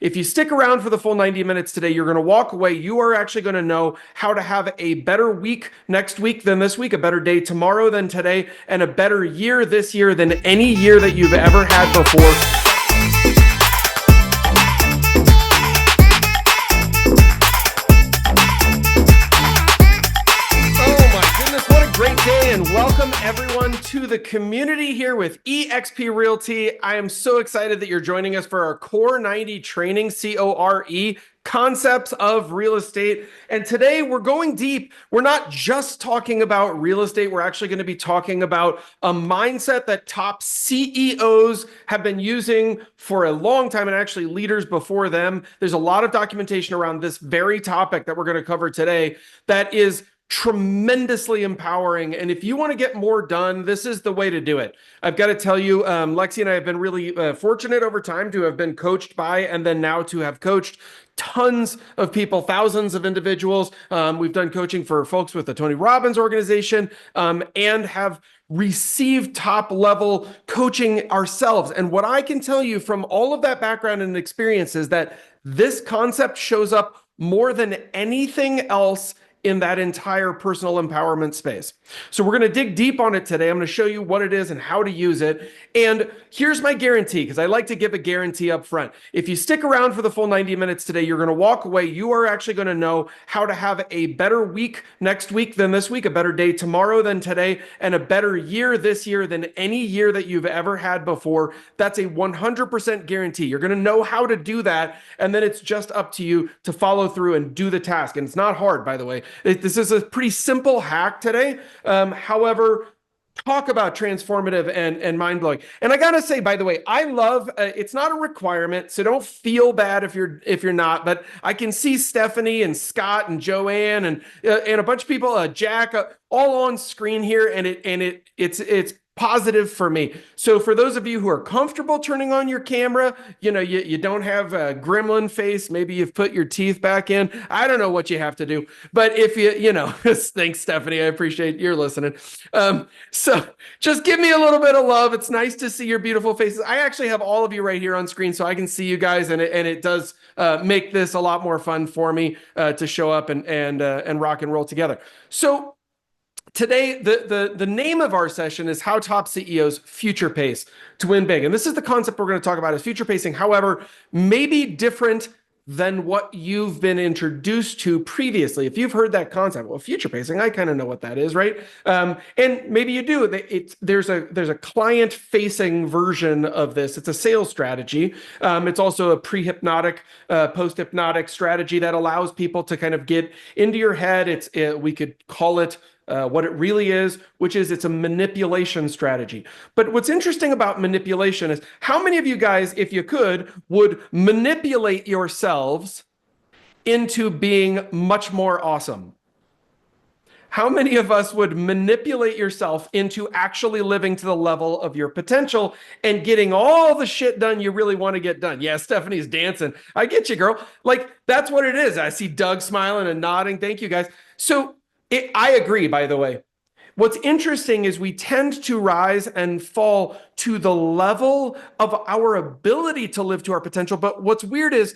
If you stick around for the full 90 minutes today, you're going to walk away. You are actually going to know how to have a better week next week than this week, a better day tomorrow than today, and a better year this year than any year that you've ever had before. And welcome everyone to the community here with eXp Realty. I am so excited that you're joining us for our Core 90 training, CORE, concepts of real estate. And today we're going deep. We're not just talking about real estate. We're actually going to be talking about a mindset that top CEOs have been using for a long time, and actually leaders before them. There's a lot of documentation around this very topic that we're going to cover today that is tremendously empowering. And if you want to get more done, this is the way to do it. I've got to tell you, Lexi and I have been really fortunate over time to have been coached by, and then now to have coached tons of people, thousands of individuals. We've done coaching for folks with the Tony Robbins organization, and have received top level coaching ourselves. And what I can tell you from all of that background and experience is that this concept shows up more than anything else in that entire personal empowerment space. So we're going to dig deep on it today. I'm going to show you what it is and how to use it. And here's my guarantee, because I like to give a guarantee up front. If you stick around for the full 90 minutes today, you're going to walk away. You are actually going to know how to have a better week next week than this week, a better day tomorrow than today, and a better year this year than any year that you've ever had before. That's a 100% guarantee. You're going to know how to do that. And then it's just up to you to follow through and do the task. And it's not hard, by the way. This is a pretty simple hack today. However, talk about transformative and mind-blowing. And I gotta say, by the way, I love, it's not a requirement, so don't feel bad if you're not, but I can see Stephanie and Scott and Joanne and a bunch of people, Jack, all on screen here, and it's positive for me. So for those of you who are comfortable turning on your camera, you don't have a gremlin face, maybe you've put your teeth back in. I don't know what you have to do, but if thanks, Stephanie. I appreciate you're listening. So just give me a little bit of love. It's nice to see your beautiful faces. I actually have all of you right here on screen, so I can see you guys, and it does make this a lot more fun for me to show up and rock and roll together. So today, the name of our session is How Top CEOs Future Pace to Win Big. And this is the concept we're going to talk about, is future pacing. However, maybe different than what you've been introduced to previously. If you've heard that concept, well, future pacing, I kind of know what that is, right? And maybe you do. There's a client-facing version of this. It's a sales strategy. It's also a pre-hypnotic, post-hypnotic strategy that allows people to kind of get into your head. We could call it what it really is, which is it's a manipulation strategy. But what's interesting about manipulation is how many of you guys, if you could, would manipulate yourselves into being much more awesome? How many of us would manipulate yourself into actually living to the level of your potential and getting all the shit done you really want to get done? Yeah, Stephanie's dancing. I get you, girl. Like, that's what it is. I see Doug smiling and nodding. Thank you, guys. So I agree, by the way. What's interesting is we tend to rise and fall to the level of our ability to live to our potential. But what's weird is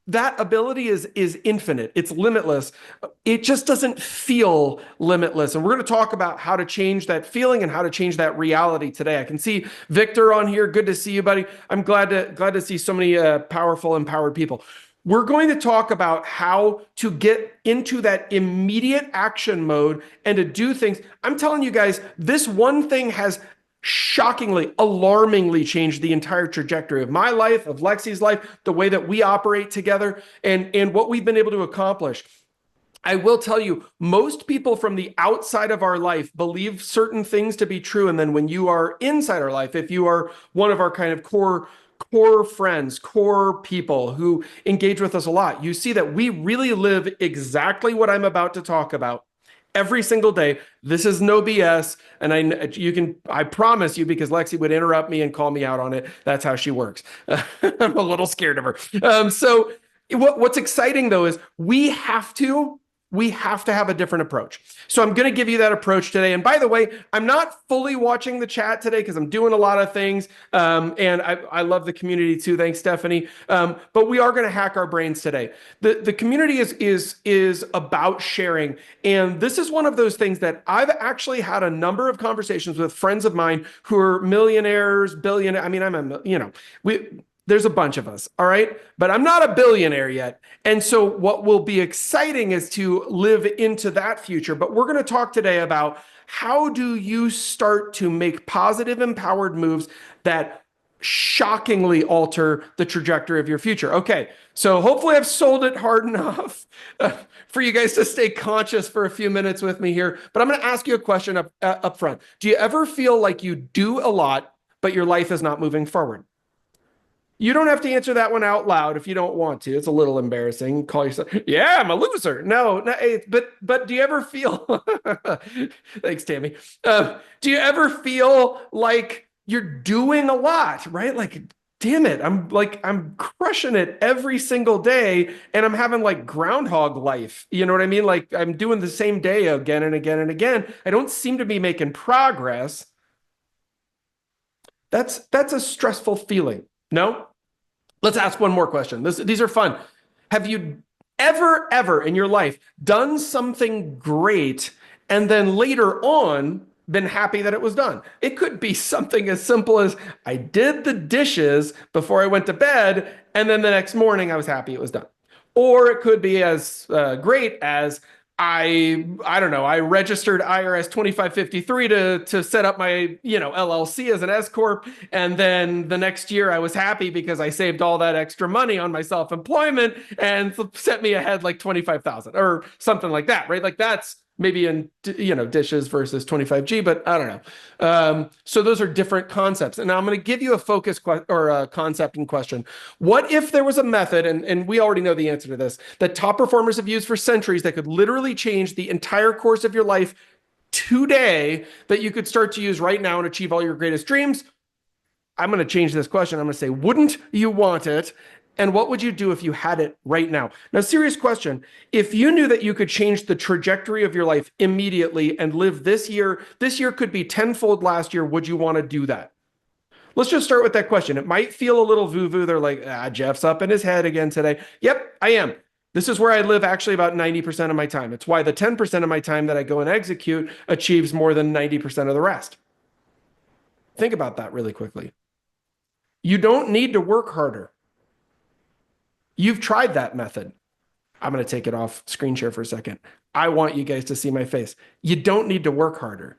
that ability is infinite. It's limitless. It just doesn't feel limitless. And we're going to talk about how to change that feeling and how to change that reality today. I can see Victor on here. Good to see you, buddy. I'm glad to see so many powerful, empowered people. We're going to talk about how to get into that immediate action mode and to do things. I'm telling you guys, this one thing has shockingly, alarmingly changed the entire trajectory of my life, of Lexi's life, the way that we operate together, and what we've been able to accomplish. I will tell you, most people from the outside of our life believe certain things to be true. And then when you are inside our life, if you are one of our kind of core friends, core people who engage with us a lot, you see that we really live exactly what I'm about to talk about every single day. This is no BS. And I promise you, because Lexi would interrupt me and call me out on it. That's how she works. I'm a little scared of her. So what's exciting though, is we have to We have to have a different approach. So I'm going to give you that approach today. And by the way, I'm not fully watching the chat today because I'm doing a lot of things. And I love the community too. Thanks, Stephanie. But we are going to hack our brains today. The community is about sharing. And this is one of those things that I've actually had a number of conversations with friends of mine who are millionaires, billionaires. I mean, there's a bunch of us, all right? But I'm not a billionaire yet. And so what will be exciting is to live into that future. But we're going to talk today about how do you start to make positive, empowered moves that shockingly alter the trajectory of your future. Okay, so hopefully I've sold it hard enough for you guys to stay conscious for a few minutes with me here. But I'm going to ask you a question up front. Do you ever feel like you do a lot, but your life is not moving forward? You don't have to answer that one out loud if you don't want to. It's a little embarrassing. Call yourself, yeah, I'm a loser. No, but do you ever feel, thanks, Tammy. Do you ever feel like you're doing a lot, right? Like, damn it, I'm crushing it every single day and I'm having like groundhog life. You know what I mean? Like I'm doing the same day again and again and again. I don't seem to be making progress. That's a stressful feeling. No? Let's ask one more question. These are fun. Have you ever in your life done something great and then later on been happy that it was done? It could be something as simple as I did the dishes before I went to bed and then the next morning I was happy it was done. Or it could be as great as I don't know, I registered IRS 2553 to set up my, LLC as an S corp. And then the next year I was happy because I saved all that extra money on my self-employment and set me ahead like 25,000 or something like that, right? Like that's maybe in, dishes versus 25G, but I don't know. So those are different concepts. And now I'm going to give you a focus or a concept and question. What if there was a method, and we already know the answer to this, that top performers have used for centuries that could literally change the entire course of your life today that you could start to use right now and achieve all your greatest dreams? I'm going to change this question. I'm going to say, wouldn't you want it? And what would you do if you had it right now? Now, serious question. If you knew that you could change the trajectory of your life immediately and live this year could be tenfold last year, would you want to do that? Let's just start with that question. It might feel a little voo-voo. They're like, Jeff's up in his head again today. Yep, I am. This is where I live actually about 90% of my time. It's why the 10% of my time that I go and execute achieves more than 90% of the rest. Think about that really quickly. You don't need to work harder. You've tried that method. I'm going to take it off screen share for a second. I want you guys to see my face. You don't need to work harder.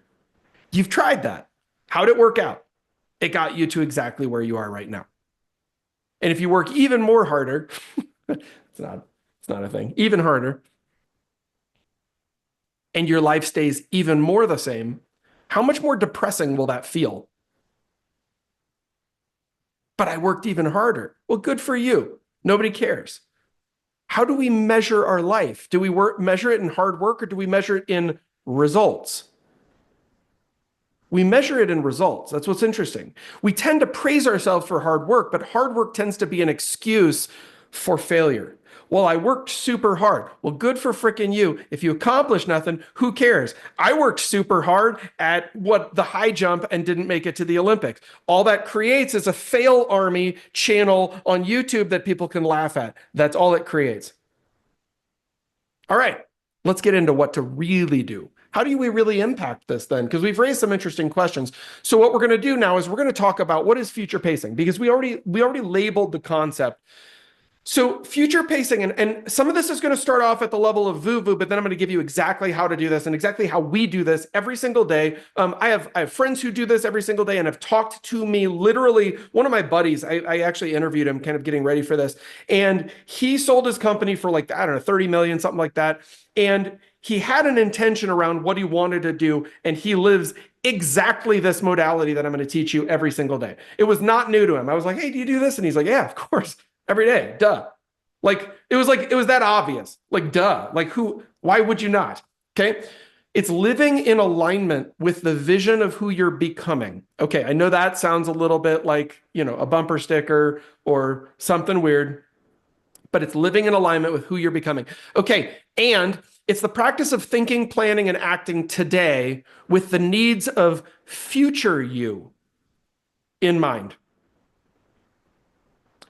You've tried that. How'd it work out? It got you to exactly where you are right now. And if you work even more harder, it's not a thing, even harder, and your life stays even more the same, how much more depressing will that feel? But I worked even harder. Well, good for you. Nobody cares. How do we measure our life? Do we measure it in hard work or do we measure it in results? We measure it in results. That's what's interesting. We tend to praise ourselves for hard work, but hard work tends to be an excuse for failure. Well, I worked super hard. Well, good for frickin' you. If you accomplish nothing, who cares? I worked super hard at the high jump and didn't make it to the Olympics. All that creates is a fail army channel on YouTube that people can laugh at. That's all it creates. All right, let's get into what to really do. How do we really impact this then? Because we've raised some interesting questions. So what we're going to do now is we're going to talk about what is future pacing, because we already labeled the concept. So future pacing, and some of this is going to start off at the level of voo-voo, but then I'm going to give you exactly how to do this and exactly how we do this every single day. I have friends who do this every single day and have talked to me literally. One of my buddies, I actually interviewed him kind of getting ready for this, and he sold his company for like, I don't know, 30 million, something like that. And he had an intention around what he wanted to do, and he lives exactly this modality that I'm going to teach you every single day. It was not new to him. I was like, hey, do you do this? And he's like, yeah, of course. Every day, duh. Like it was that obvious. Like, duh. Like why would you not? Okay. It's living in alignment with the vision of who you're becoming. Okay. I know that sounds a little bit like, a bumper sticker or something weird, but it's living in alignment with who you're becoming. Okay, and it's the practice of thinking, planning, and acting today with the needs of future you in mind.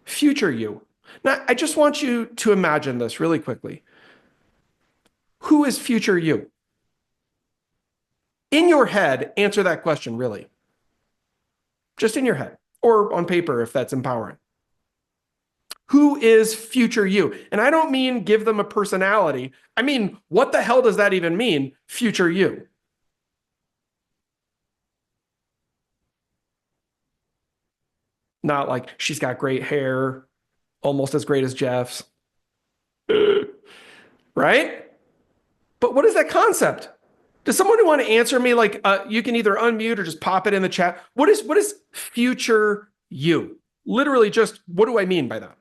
Future you. Now, I just want you to imagine this really quickly. Who is future you? In your head, answer that question, really. Just in your head, or on paper if that's empowering. Who is future you? And I don't mean give them a personality. I mean, what the hell does that even mean, future you? Not like she's got great hair, almost as great as Jeff's. Right? But what is that concept? Does someone want to answer me? Like, you can either unmute or just pop it in the chat. What is future you? Literally, just what do I mean by that?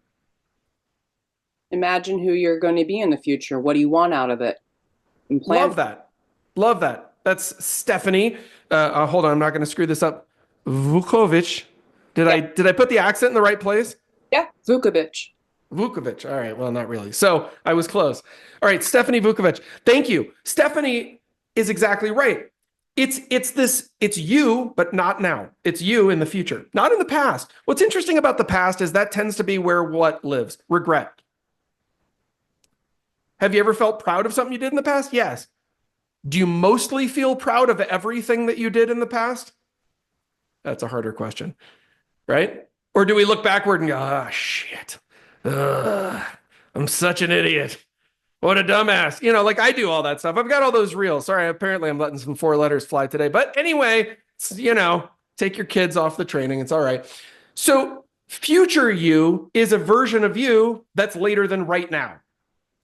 Imagine who you're going to be in the future. What do you want out of it? And plan. Love that. Love that. That's Stephanie. Hold on, I'm not going to screw this up. Vukovic. Did I put the accent in the right place? Yeah, Vukovic. Vukovic. All right. Well, not really. So I was close. All right, Stephanie Vukovic. Thank you. Stephanie is exactly right. It's you, but not now. It's you in the future, not in the past. What's interesting about the past is that tends to be where what lives? Regret. Have you ever felt proud of something you did in the past? Yes. Do you mostly feel proud of everything that you did in the past? That's a harder question, right? Or do we look backward and go, oh, shit. I'm such an idiot. What a dumbass. You know, like I do all that stuff. I've got all those reels. Sorry, apparently I'm letting some 4 letters fly today. But anyway, you know, take your kids off the training. It's all right. So future you is a version of you that's later than right now.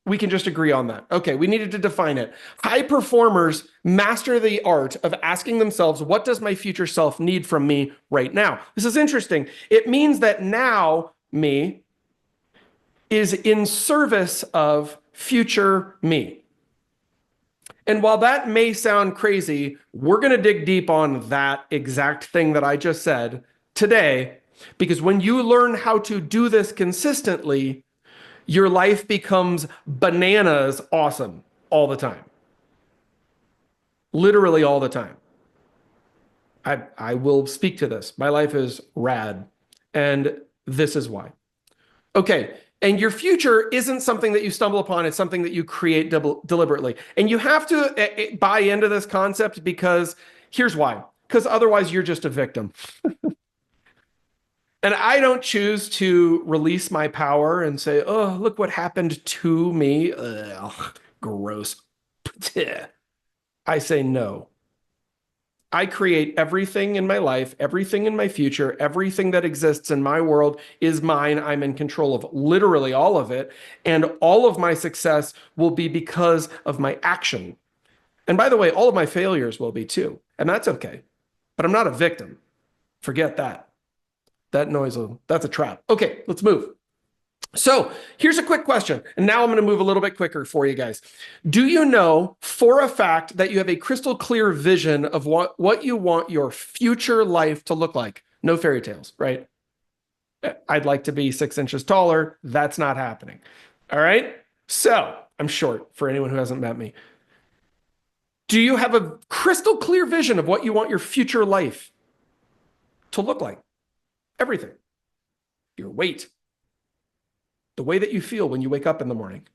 We can just agree on that. Okay, we needed to define it. High performers master the art of asking themselves, what does my future self need from me right now? This is interesting. It means that now me is in service of future me. And while that may sound crazy, we're going to dig deep on that exact thing that I just said today, because when you learn how to do this consistently, your life becomes bananas awesome all the time. Literally all the time. I will speak to this. My life is rad. And this is why. Okay. And your future isn't something that you stumble upon. It's something that you create deliberately. And you have to buy into this concept because here's why. Because otherwise you're just a victim. And I don't choose to release my power and say, oh, look what happened to me. Ugh, gross. I say no. I create everything in my life, everything in my future, everything that exists in my world is mine. I'm in control of literally all of it. And all of my success will be because of my action. And by the way, all of my failures will be too. And that's okay. But I'm not a victim. Forget that. That noise, that's a trap. Okay, let's move. So here's a quick question. And now I'm going to move a little bit quicker for you guys. Do you know for a fact that you have a crystal clear vision of what you want your future life to look like? No fairy tales, right? I'd like to be 6 inches taller. That's not happening. All right. So I'm short for anyone who hasn't met me. Do you have a crystal clear vision of what you want your future life to look like? Everything. Your weight. The way that you feel when you wake up in the morning.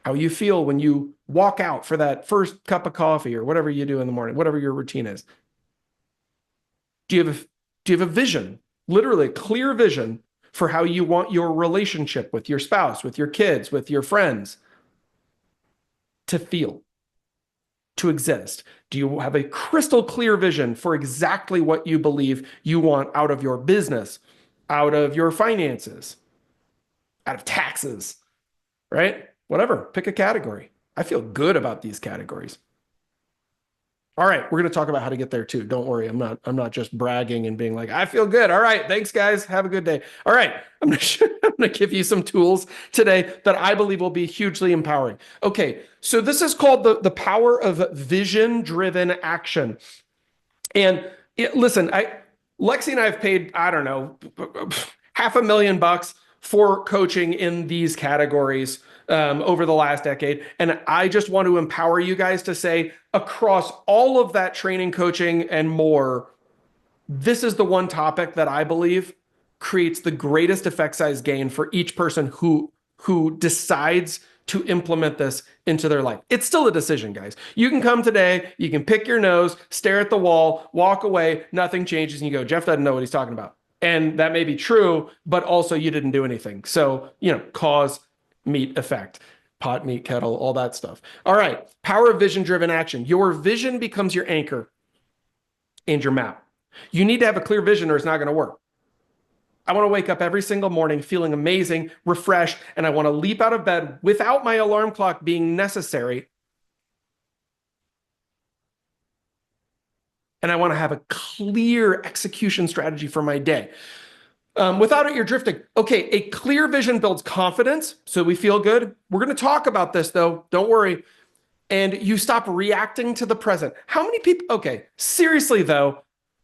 How you feel when you walk out for that first cup of coffee or whatever you do in the morning, whatever your routine is. Do you have a vision, literally a clear vision for how you want your relationship with your spouse, with your kids, with your friends to feel, to exist? Do you have a crystal clear vision for exactly what you believe you want out of your business, out of your finances, out of taxes, right? Whatever, pick a category. I feel good about these categories. All right, we're going to talk about how to get there too. Don't worry, I'm not just bragging and being like, I feel good. All right, thanks guys, have a good day. All right, I'm going to give you some tools today that I believe will be hugely empowering. Okay, so this is called the power of vision-driven action. And listen, Lexi and I have paid, I don't know, $500,000 for coaching in these categories over the last decade. And I just want to empower you guys to say, across all of that training, coaching, and more, this is the one topic that I believe creates the greatest effect size gain for each person who decides to implement this into their life. It's still a decision, guys. You can come today, you can pick your nose, stare at the wall, walk away, nothing changes, and you go, Jeff doesn't know what he's talking about. And that may be true, but also you didn't do anything. So, cause, meet, effect, pot, meet, kettle, all that stuff. All right, power of vision-driven action. Your vision becomes your anchor and your map. You need to have a clear vision or it's not going to work. I want to wake up every single morning feeling amazing, refreshed, and I want to leap out of bed without my alarm clock being necessary. And I want to have a clear execution strategy for my day. Without it, you're drifting. Okay, a clear vision builds confidence, so we feel good. We're going to talk about this, though. Don't worry. And you stop reacting to the present. How many people, okay, seriously, though,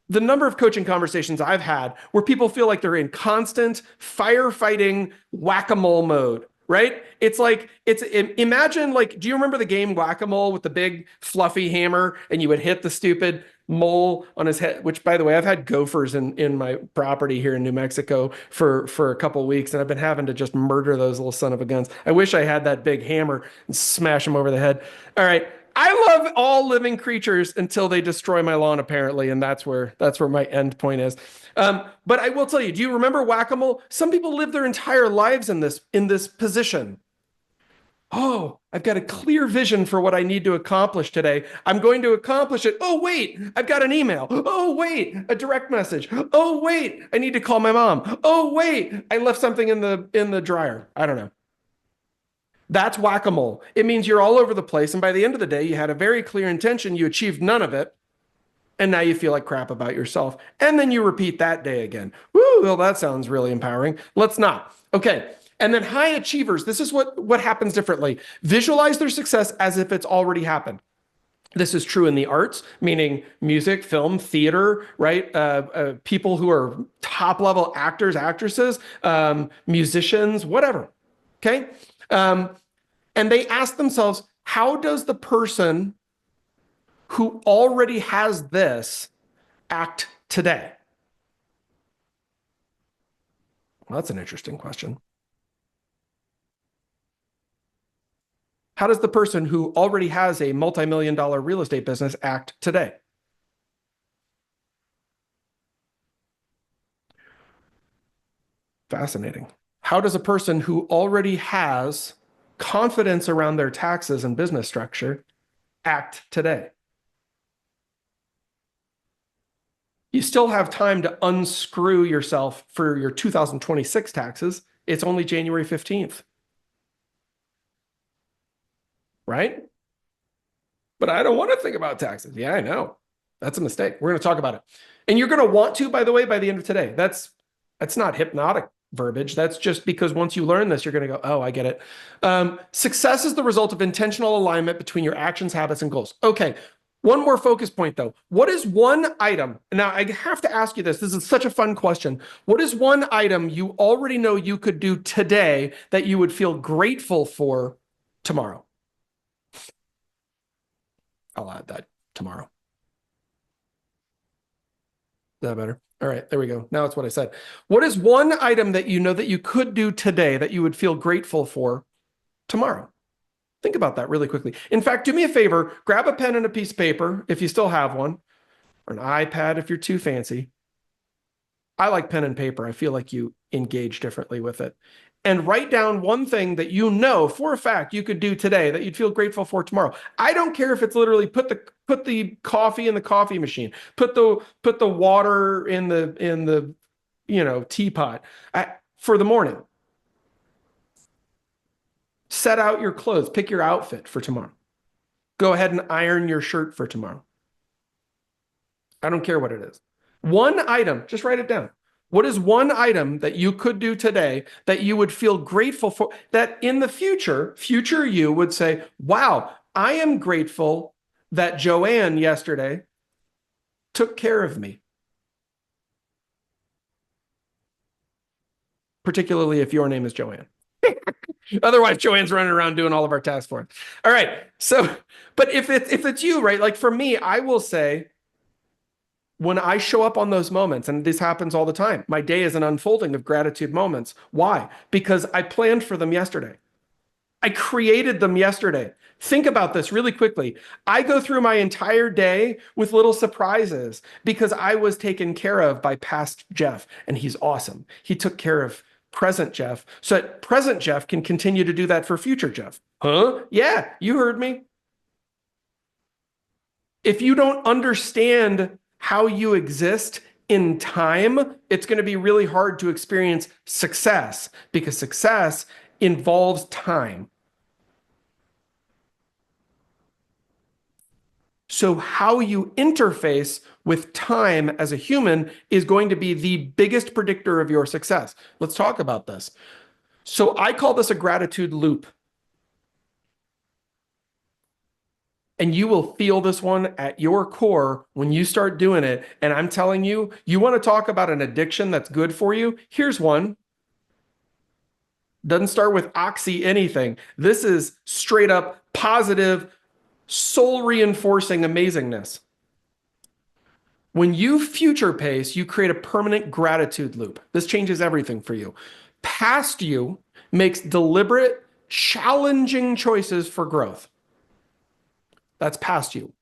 the number of coaching conversations I've had where people feel like they're in constant firefighting whack-a-mole mode, right? It's like, imagine like, do you remember the game whack-a-mole with the big fluffy hammer and you would hit the stupid mole on his head, which by the way, I've had gophers in my property here in New Mexico for a couple of weeks, and I've been having to just murder those little son of a guns. I wish I had that big hammer and smash them over the head. All right. I love all living creatures until they destroy my lawn, apparently, and that's where my end point is. But I will tell you, do you remember whack-a-mole? Some people live their entire lives in this position. Oh, I've got a clear vision for what I need to accomplish today. I'm going to accomplish it. Oh, wait, I've got an email. Oh, wait, a direct message. Oh, wait, I need to call my mom. Oh, wait, I left something in the dryer. I don't know. That's whack-a-mole. It means you're all over the place, and by the end of the day, you had a very clear intention, you achieved none of it, and now you feel like crap about yourself. And then you repeat that day again. Woo, well, that sounds really empowering. Let's not. Okay. And then high achievers, this is what happens differently. Visualize their success as if it's already happened. This is true in the arts, meaning music, film, theater, right? People who are top-level actors, actresses, musicians, whatever. Okay? And they ask themselves, how does the person who already has this act today? Well, that's an interesting question. How does the person who already has a multi-million-dollar real estate business act today? Fascinating. How does a person who already has confidence around their taxes and business structure act today? You still have time to unscrew yourself for your 2026 taxes. It's only January 15th. Right? But I don't want to think about taxes. Yeah, I know. That's a mistake. We're going to talk about it. And you're going to want to, by the way, by the end of today. That's not hypnotic verbiage. That's just because once you learn this, you're going to go, oh, I get it. Success is the result of intentional alignment between your actions, habits, and goals. Okay. One more focus point, though. What is one item? Now, I have to ask you this. This is such a fun question. What is one item you already know you could do today that you would feel grateful for tomorrow? I'll add that tomorrow. Is that better? All right, there we go. Now it's what I said. What is one item that you know that you could do today that you would feel grateful for tomorrow? Think about that really quickly. In fact, do me a favor, grab a pen and a piece of paper if you still have one, or an iPad if you're too fancy. I like pen and paper. I feel like you engage differently with it. And write down one thing that you know for a fact you could do today that you'd feel grateful for tomorrow. I don't care if it's literally put the coffee in the coffee machine, put the water in the teapot for the morning. Set out your clothes, pick your outfit for tomorrow. Go ahead and iron your shirt for tomorrow. I don't care what it is. One item, just write it down. What is one item that you could do today that you would feel grateful for, that in the future you would say, wow, I am grateful that Joanne yesterday took care of me. particularly if your name is Joanne. Otherwise, Joanne's running around doing all of our tasks for us. All right. So, but if it's you, right? Like for me, I will say, when I show up on those moments, and this happens all the time, my day is an unfolding of gratitude moments. Why? Because I planned for them yesterday. I created them yesterday. Think about this really quickly. I go through my entire day with little surprises because I was taken care of by past Jeff, and he's awesome. He took care of present Jeff, so that present Jeff can continue to do that for future Jeff. Huh? Yeah, you heard me. If you don't understand how you exist in time, it's going to be really hard to experience success because success involves time. So how you interface with time as a human is going to be the biggest predictor of your success. Let's talk about this. So I call this a gratitude loop. And you will feel this one at your core when you start doing it. And I'm telling you, you want to talk about an addiction that's good for you? Here's one. Doesn't start with oxy anything. This is straight up positive, soul reinforcing amazingness. When you future pace, you create a permanent gratitude loop. This changes everything for you. Past you makes deliberate, challenging choices for growth. That's past you.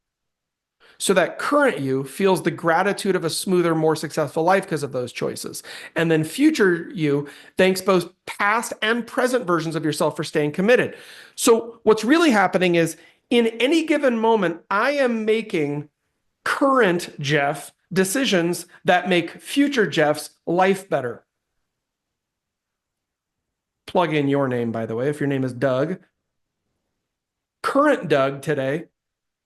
So that current you feels the gratitude of a smoother, more successful life because of those choices. And then future you thanks both past and present versions of yourself for staying committed. So what's really happening is in any given moment, I am making current Jeff decisions that make future Jeff's life better. Plug in your name, by the way, if your name is Doug. Current Doug today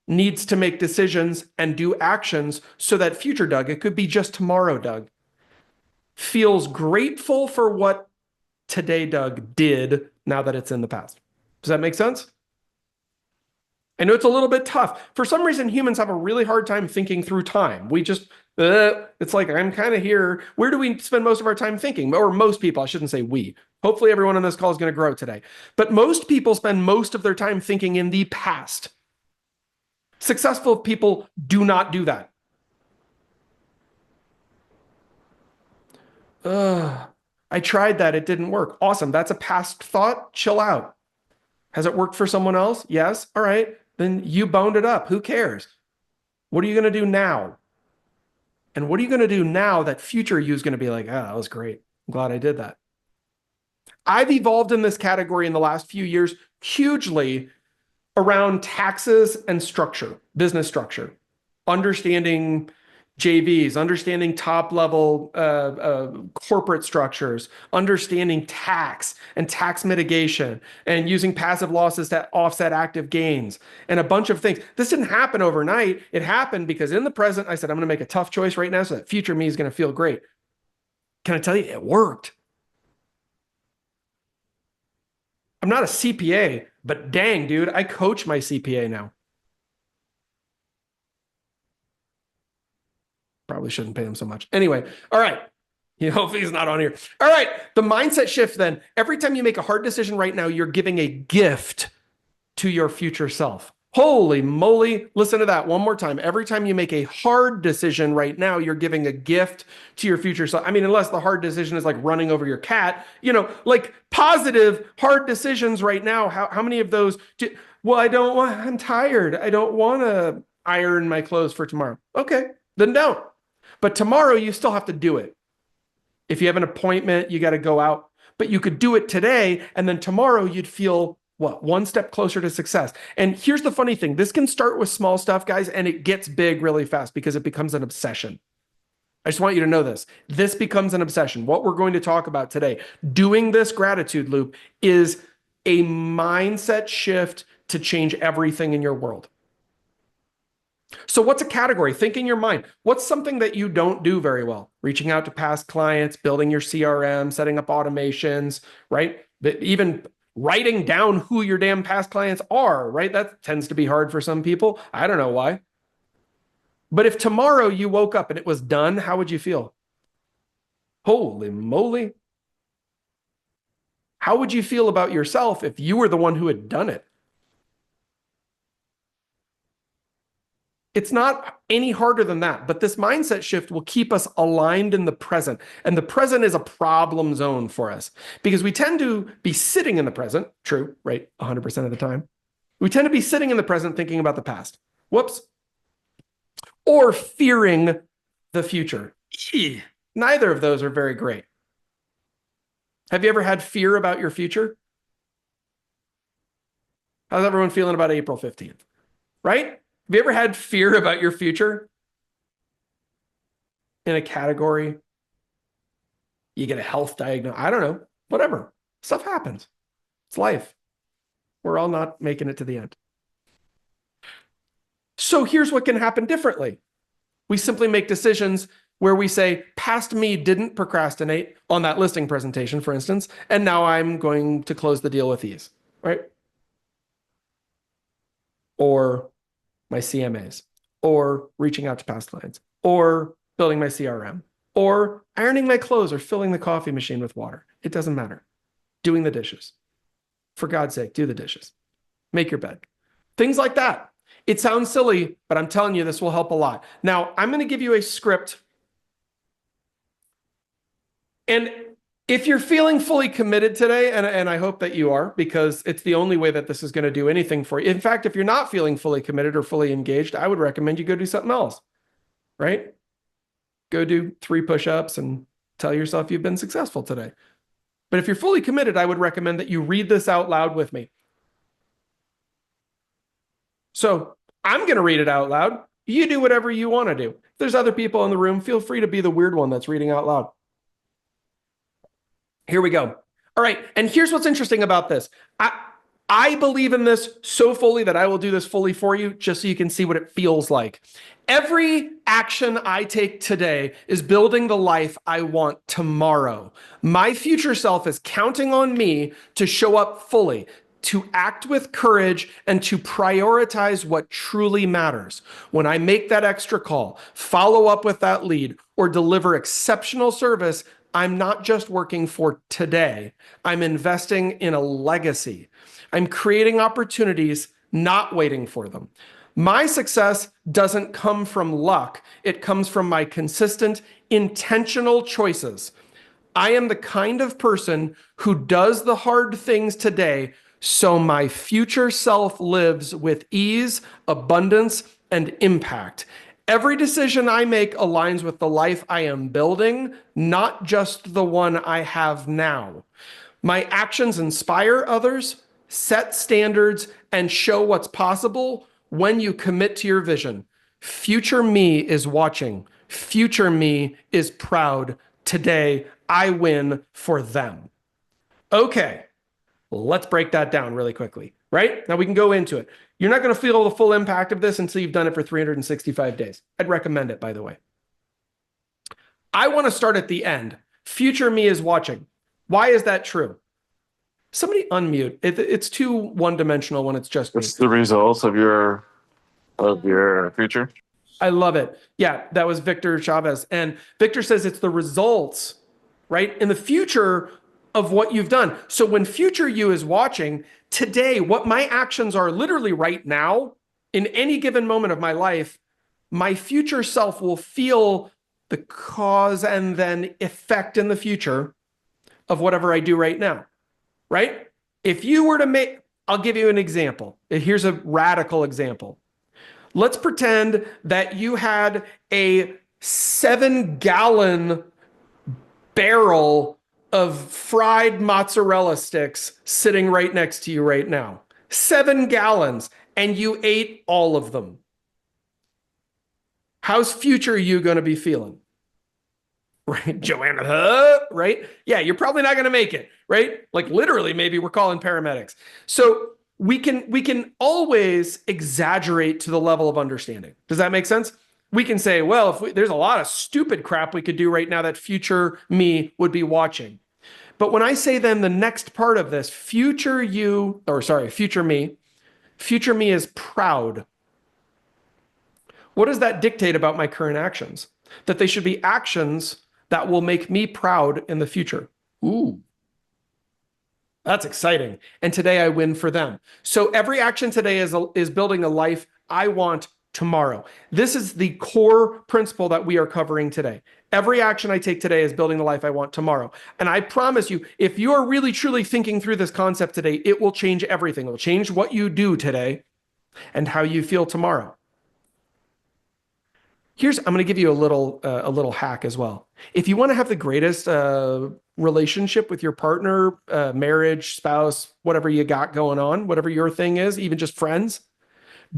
needs to make decisions and do actions so that future Doug, it could be just tomorrow Doug, feels grateful for what today Doug did now that it's in the past. Does that make sense? I know it's a little bit tough. For some reason, humans have a really hard time thinking through time. We just, it's like, I'm kind of here. Where do we spend most of our time thinking? Or most people, I shouldn't say we. Hopefully everyone on this call is going to grow today. But most people spend most of their time thinking in the past. Successful people do not do that. I tried that. It didn't work. Awesome. That's a past thought. Chill out. Has it worked for someone else? Yes. All right. Then you boned it up. Who cares? What are you going to do now? And what are you going to do now that future you is going to be like, that was great. I'm glad I did that. I've evolved in this category in the last few years hugely around taxes and structure, business structure, understanding JVs, understanding top level corporate structures, understanding tax and tax mitigation, and using passive losses to offset active gains, and a bunch of things. This didn't happen overnight. It happened because in the present, I said, I'm going to make a tough choice right now so that future me is going to feel great. Can I tell you, it worked. I'm not a CPA, but dang, dude, I coach my CPA now. Probably shouldn't pay him so much. Anyway, all right. Hopefully he's not on here. All right. The mindset shift then. Every time you make a hard decision right now, you're giving a gift to your future self. Holy moly. Listen to that one more time. Every time you make a hard decision right now, you're giving a gift to your future self. I mean, unless the hard decision is like running over your cat, like positive hard decisions right now. How many of those well, I'm tired. I don't want to iron my clothes for tomorrow. Okay, then don't. But tomorrow you still have to do it. If you have an appointment, you got to go out, but you could do it today. And then tomorrow you'd feel one step closer to success. And here's the funny thing. This can start with small stuff, guys, and it gets big really fast because it becomes an obsession. I just want you to know this. This becomes an obsession. What we're going to talk about today, doing this gratitude loop, is a mindset shift to change everything in your world. So what's a category? Think in your mind. What's something that you don't do very well? Reaching out to past clients, building your CRM, setting up automations, right? Even writing down who your damn past clients are, right? That tends to be hard for some people. I don't know why. But if tomorrow you woke up and it was done, how would you feel? Holy moly. How would you feel about yourself if you were the one who had done it? It's not any harder than that, but this mindset shift will keep us aligned in the present. And the present is a problem zone for us because we tend to be sitting in the present. True, right? 100% of the time. We tend to be sitting in the present thinking about the past. Whoops. Or fearing the future. Neither of those are very great. Have you ever had fear about your future? How's everyone feeling about April 15th? Right? Have you ever had fear about your future? In a category? You get a health diagnosis. I don't know. Whatever. Stuff happens. It's life. We're all not making it to the end. So here's what can happen differently. We simply make decisions where we say, past me didn't procrastinate on that listing presentation, for instance, and now I'm going to close the deal with ease, right? Or my CMAs, or reaching out to past clients, or building my CRM, or ironing my clothes, or filling the coffee machine with water. It doesn't matter. Doing the dishes. For God's sake, do the dishes. Make your bed. Things like that. It sounds silly, but I'm telling you, this will help a lot. Now, I'm going to give you a script. And if you're feeling fully committed today, and I hope that you are, because it's the only way that this is going to do anything for you. In fact, if you're not feeling fully committed or fully engaged, I would recommend you go do something else, right? Go do 3 push-ups and tell yourself you've been successful today. But if you're fully committed, I would recommend that you read this out loud with me. So I'm going to read it out loud. You do whatever you want to do. If there's other people in the room, feel free to be the weird one that's reading out loud. Here we go. All right. And here's what's interesting about this. I believe in this so fully that I will do this fully for you just so you can see what it feels like. Every action I take today is building the life I want tomorrow. My future self is counting on me to show up fully, to act with courage, and to prioritize what truly matters. When I make that extra call, follow up with that lead, or deliver exceptional service, I'm not just working for today. I'm investing in a legacy. I'm creating opportunities, not waiting for them. My success doesn't come from luck. It comes from my consistent, intentional choices. I am the kind of person who does the hard things today so my future self lives with ease, abundance, and impact. Every decision I make aligns with the life I am building, not just the one I have now. My actions inspire others, set standards, and show what's possible when you commit to your vision. Future me is watching. Future me is proud. Today, I win for them. Okay, let's break that down really quickly, right? Now we can go into it. You're not going to feel the full impact of this until you've done it for 365 days. I'd recommend it, by the way. I want to start at the end. Future me is watching. Why is that true? Somebody unmute. It's too one-dimensional when it's just me. It's the results of your future. I love it. Yeah, that was Victor Chavez. And Victor says it's the results, right, in the future of what you've done. So when future you is watching, today, what my actions are literally right now, in any given moment of my life, my future self will feel the cause and then effect in the future of whatever I do right now, right? If you were to make, I'll give you an example. Here's a radical example. Let's pretend that you had a 7-gallon barrel of fried mozzarella sticks sitting right next to you right now. 7 gallons, and you ate all of them. How's future you going to be feeling? Right, Joanna, right? Yeah, you're probably not going to make it, right? Like literally, maybe we're calling paramedics. So we can always exaggerate to the level of understanding. Does that make sense? We can say, well, there's a lot of stupid crap we could do right now that future me would be watching. But when I say then the next part of this, future me is proud. What does that dictate about my current actions? That they should be actions that will make me proud in the future. Ooh. That's exciting. And today I win for them. So every action today is building a life I want tomorrow. This is the core principle that we are covering today. Every action I take today is building the life I want tomorrow. And I promise you, if you are really truly thinking through this concept today, it will change everything. It will change what you do today and how you feel tomorrow. I'm going to give you a little hack as well. If you want to have the greatest relationship with your partner, marriage, spouse, whatever you got going on, whatever your thing is, even just friends,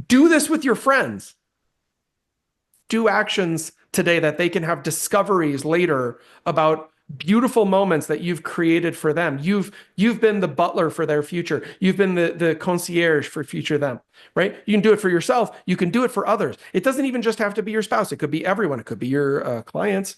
do this with your friends. Do actions today that they can have discoveries later about beautiful moments that you've created for them. You've been the butler for their future. You've been the concierge for future them, right? You can do it for yourself. You can do it for others. It doesn't even just have to be your spouse. It could be everyone. It could be your clients.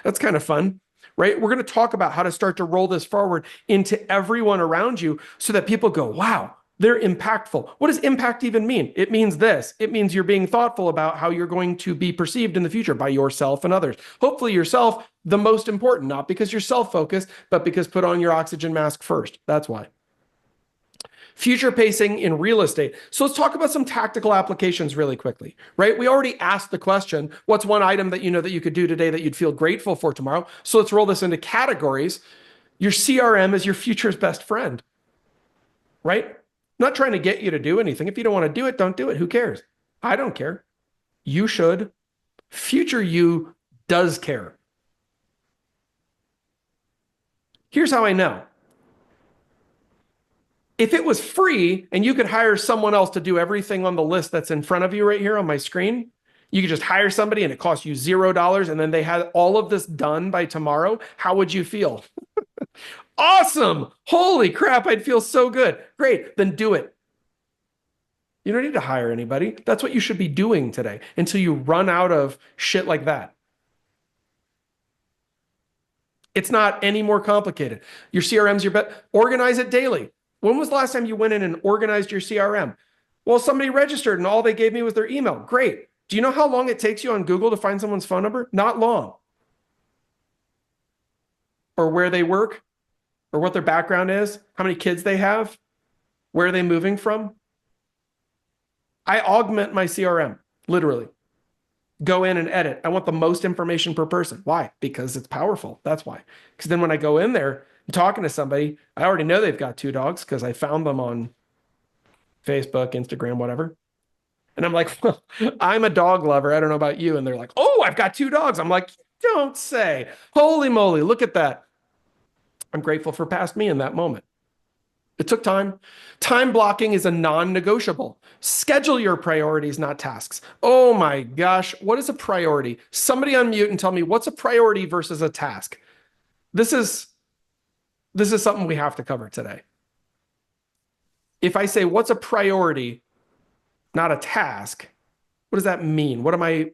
That's kind of fun, right? We're going to talk about how to start to roll this forward into everyone around you so that people go, wow, they're impactful. What does impact even mean? It means this. It means you're being thoughtful about how you're going to be perceived in the future by yourself and others. Hopefully yourself, the most important, not because you're self-focused, but because put on your oxygen mask first. That's why. Future pacing in real estate. So let's talk about some tactical applications really quickly, right? We already asked the question, what's one item that you know that you could do today that you'd feel grateful for tomorrow? So let's roll this into categories. Your CRM is your future's best friend, right? I'm not trying to get you to do anything. If you don't want to do it, don't do it. Who cares? I don't care. You should. Future you does care. Here's how I know. If it was free and you could hire someone else to do everything on the list that's in front of you right here on my screen, you could just hire somebody and it costs you $0 and then they had all of this done by tomorrow, how would you feel? Awesome. Holy crap, I'd feel so good. Great, then do it. You don't need to hire anybody. That's what you should be doing today until you run out of shit like that. It's not any more complicated. Your CRM's your bet. Organize it daily. When was the last time you went in and organized your CRM? Well, somebody registered and all they gave me was their email. Great. Do you know how long it takes you on Google to find someone's phone number? Not long. Or where they work, or what their background is, how many kids they have, where are they moving from? I augment my CRM, literally. Go in and edit. I want the most information per person. Why? Because it's powerful. That's why. Because then when I go in there, I'm talking to somebody, I already know they've got 2 dogs because I found them on Facebook, Instagram, whatever. And I'm like, well, I'm a dog lover. I don't know about you. And they're like, oh, I've got 2 dogs. I'm like, don't say. Holy moly, look at that. I'm grateful for past me in that moment. It took time. Time blocking is a non-negotiable. Schedule your priorities, not tasks. Oh my gosh, what is a priority? Somebody unmute and tell me what's a priority versus a task. This is something we have to cover today. If I say what's a priority, not a task, what does that mean? What am I? It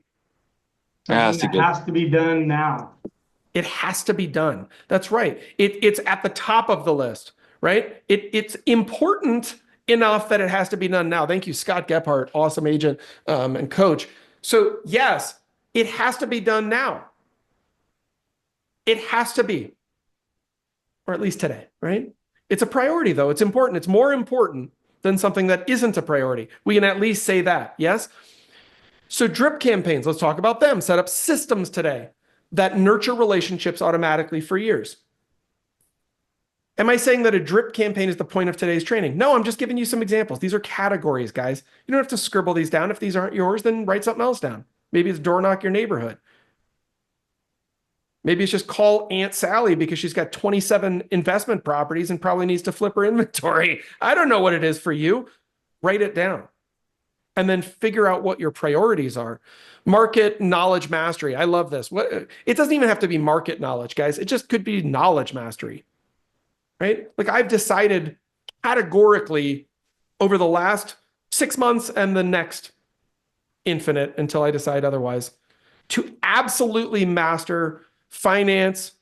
has to be done now. It has to be done. That's right. It's at the top of the list, right? It's important enough that it has to be done now. Thank you, Scott Gephardt, awesome agent and coach. So yes, it has to be done now. It has to be, or at least today, right? It's a priority though. It's important. It's more important than something that isn't a priority. We can at least say that, yes? So drip campaigns, let's talk about them. Set up systems today that nurture relationships automatically for years. Am I saying that a drip campaign is the point of today's training? No, I'm just giving you some examples. These are categories, guys. You don't have to scribble these down. If these aren't yours, then write something else down. Maybe it's door knock your neighborhood. Maybe it's just call Aunt Sally because she's got 27 investment properties and probably needs to flip her inventory. I don't know what it is for you. Write it down. And then figure out what your priorities are. Market knowledge mastery. I love this. It doesn't even have to be market knowledge, guys. It just could be knowledge mastery, right? Like I've decided categorically over the last 6 months and the next infinite until I decide otherwise to absolutely master finance,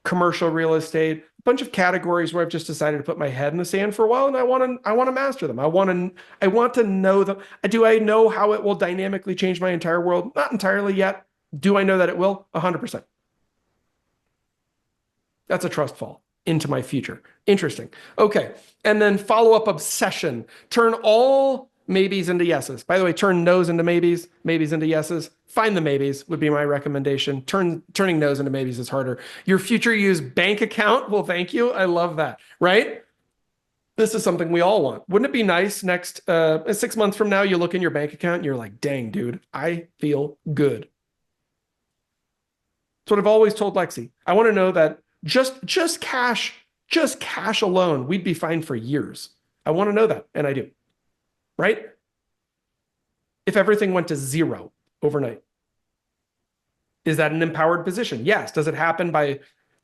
commercial real estate, a bunch of categories where I've just decided to put my head in the sand for a while and I want to master them. I want to know them. Do I know how it will dynamically change my entire world? Not entirely yet. Do I know that it will? 100%. That's a trust fall. into my future. Interesting. Okay. And then follow-up obsession. Turn all maybes into yeses. By the way, turn no's into maybes, maybes into yeses. Find the maybes would be my recommendation. Turning no's into maybes is harder. Your future use bank account. Well, thank you. I love that, right? This is something we all want. Wouldn't it be nice next 6 months from now, you look in your bank account and you're like, dang, dude, I feel good. That's what I've always told Lexi. I want to know that just cash alone, we'd be fine for years. I want to know that, and I do. Right? If everything went to zero overnight, is that an empowered position? Yes. Does it happen by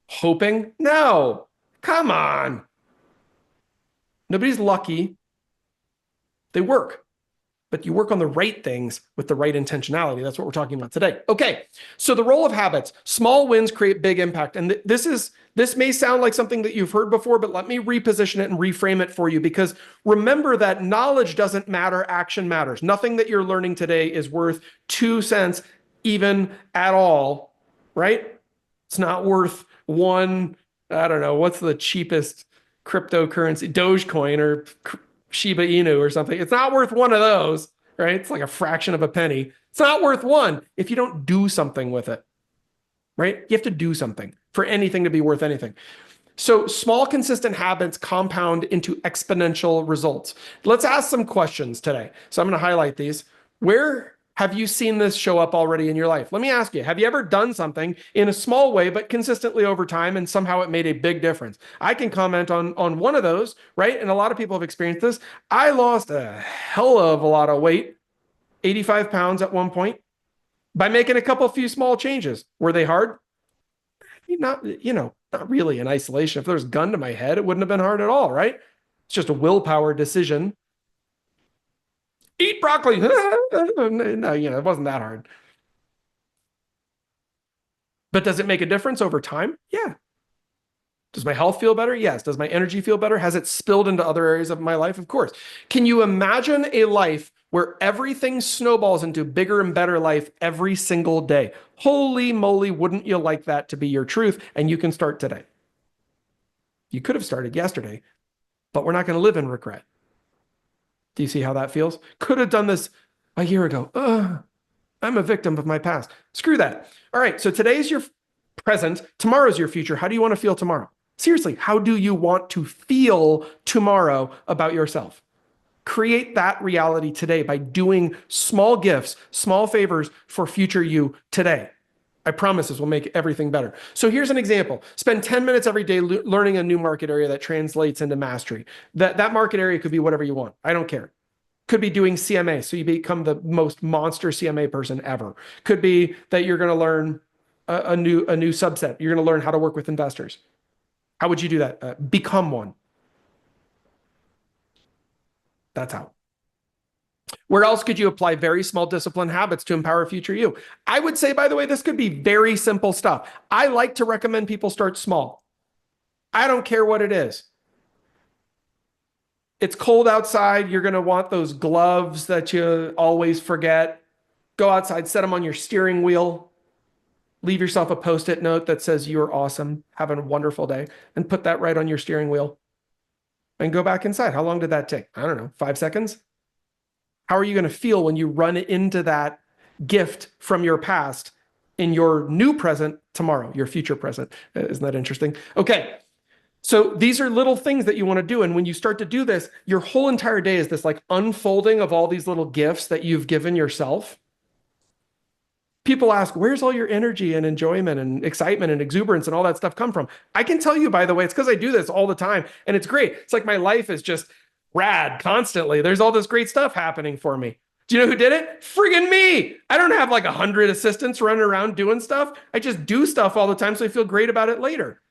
hoping? No. Come on. Nobody's lucky. They work. But you work on the right things with the right intentionality. That's what we're talking about today. Okay, so the role of habits. Small wins create big impact. And this may sound like something that you've heard before, but let me reposition it and reframe it for you, because remember that knowledge doesn't matter, action matters. Nothing that you're learning today is worth 2 cents even at all, right? It's not worth one, I don't know, what's the cheapest cryptocurrency, Dogecoin or Shiba Inu or something. It's not worth one of those, right? It's like a fraction of a penny. It's not worth one if you don't do something with it, right? You have to do something for anything to be worth anything. So small, consistent habits compound into exponential results. Let's ask some questions today. So I'm going to highlight these. Where have you seen this show up already in your life? Let me ask you, have you ever done something in a small way, but consistently over time, and somehow it made a big difference? I can comment on one of those, right? And a lot of people have experienced this. I lost a hell of a lot of weight, 85 pounds at one point, by making a few small changes. Were they hard? Not really in isolation. If there was a gun to my head, it wouldn't have been hard at all, right? It's just a willpower decision. Eat broccoli. No, it wasn't that hard. But does it make a difference over time? Yeah. Does my health feel better? Yes. Does my energy feel better? Has it spilled into other areas of my life? Of course. Can you imagine a life where everything snowballs into bigger and better life every single day? Holy moly, wouldn't you like that to be your truth? And you can start today. You could have started yesterday, but we're not going to live in regret. Do you see how that feels? Could have done this a year ago. I'm a victim of my past. Screw that. All right, so today's your present, tomorrow's your future. How do you want to feel tomorrow? Seriously, how do you want to feel tomorrow about yourself? Create that reality today by doing small gifts, small favors for future you today. I promise this will make everything better. So here's an example. Spend 10 minutes every day learning a new market area that translates into mastery. That market area could be whatever you want. I don't care. Could be doing CMA, so you become the most monster CMA person ever. Could be that you're going to learn a new subset. You're going to learn how to work with investors. How would you do that? Become one. That's how. Where else could you apply very small discipline habits to empower future you? I would say, by the way, this could be very simple stuff. I like to recommend people start small. I don't care what it is. It's cold outside. You're going to want those gloves that you always forget. Go outside, set them on your steering wheel. Leave yourself a Post-it note that says you're awesome, have a wonderful day, and put that right on your steering wheel. And go back inside. How long did that take? I don't know, 5 seconds? How are you going to feel when you run into that gift from your past in your new present tomorrow, your future present? Isn't that interesting? Okay. So these are little things that you want to do. And when you start to do this, your whole entire day is this like unfolding of all these little gifts that you've given yourself. People ask, where's all your energy and enjoyment and excitement and exuberance and all that stuff come from? I can tell you, by the way, it's because I do this all the time. And it's great. It's like my life is just rad constantly. There's all this great stuff happening for me. Do you know who did it? Friggin' me. I don't have like 100 assistants running around doing stuff. I just do stuff all the time so I feel great about it later.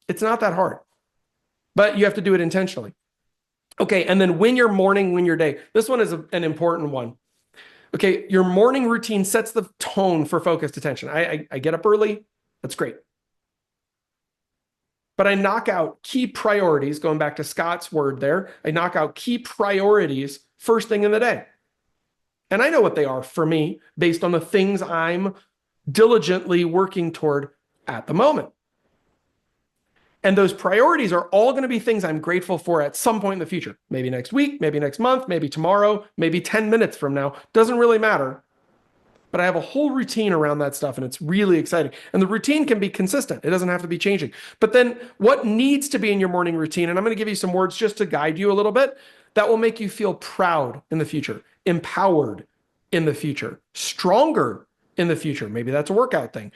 It's not that hard, but you have to do it intentionally. Okay, and then win your morning, win your day. This one is an important one. Okay, your morning routine sets the tone for focused attention. I get up early. That's great. But I knock out key priorities, going back to Scott's word there. I knock out key priorities first thing in the day. And I know what they are for me based on the things I'm diligently working toward at the moment. And those priorities are all going to be things I'm grateful for at some point in the future. Maybe next week, maybe next month, maybe tomorrow, maybe 10 minutes from now. Doesn't really matter. But I have a whole routine around that stuff, and it's really exciting. And the routine can be consistent. It doesn't have to be changing. But then what needs to be in your morning routine, and I'm going to give you some words just to guide you a little bit, that will make you feel proud in the future, empowered in the future, stronger in the future. Maybe that's a workout thing.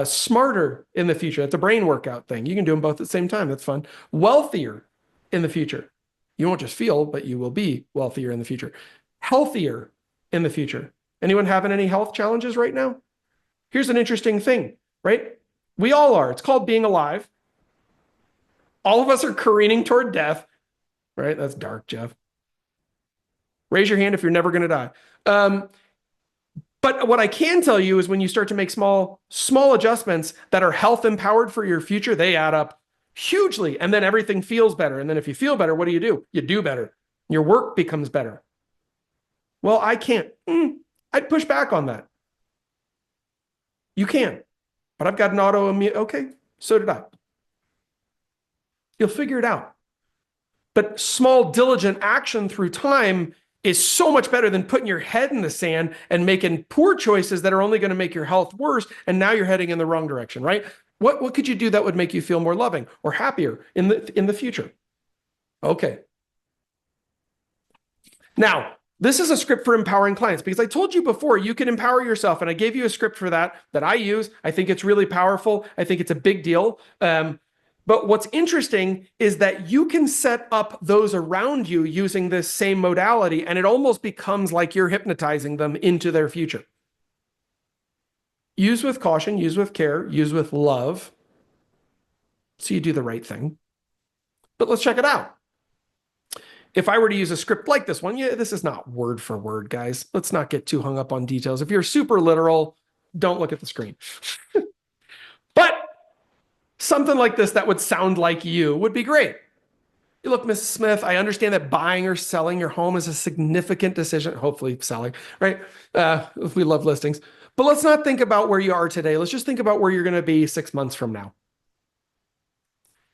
Smarter in the future. That's a brain workout thing. You can do them both at the same time. That's fun. Wealthier in the future. You won't just feel, but you will be wealthier in the future. Healthier in the future. Anyone having any health challenges right now? Here's an interesting thing, right? We all are. It's called being alive. All of us are careening toward death, right? That's dark, Jeff. Raise your hand if you're never going to die. But what I can tell you is when you start to make small adjustments that are health empowered for your future, they add up hugely. And then everything feels better. And then if you feel better, what do? You do better. Your work becomes better. Well, I can't. I'd push back on that. You can, but I've got an autoimmune. Okay, so did I. You'll figure it out. But small, diligent action through time is so much better than putting your head in the sand and making poor choices that are only going to make your health worse. And now you're heading in the wrong direction, right? What could you do that would make you feel more loving or happier in the future? Okay. Now, this is a script for empowering clients because I told you before, you can empower yourself. And I gave you a script for that I use. I think it's really powerful. I think it's a big deal. But what's interesting is that you can set up those around you using this same modality, and it almost becomes like you're hypnotizing them into their future. Use with caution, use with care, use with love, so you do the right thing. But let's check it out. If I were to use a script like this one, this is not word for word, guys. Let's not get too hung up on details. If you're super literal, don't look at the screen. But something like this that would sound like you would be great. You look, Mrs. Smith, I understand that buying or selling your home is a significant decision. Hopefully selling, right? We love listings. But let's not think about where you are today. Let's just think about where you're going to be 6 months from now.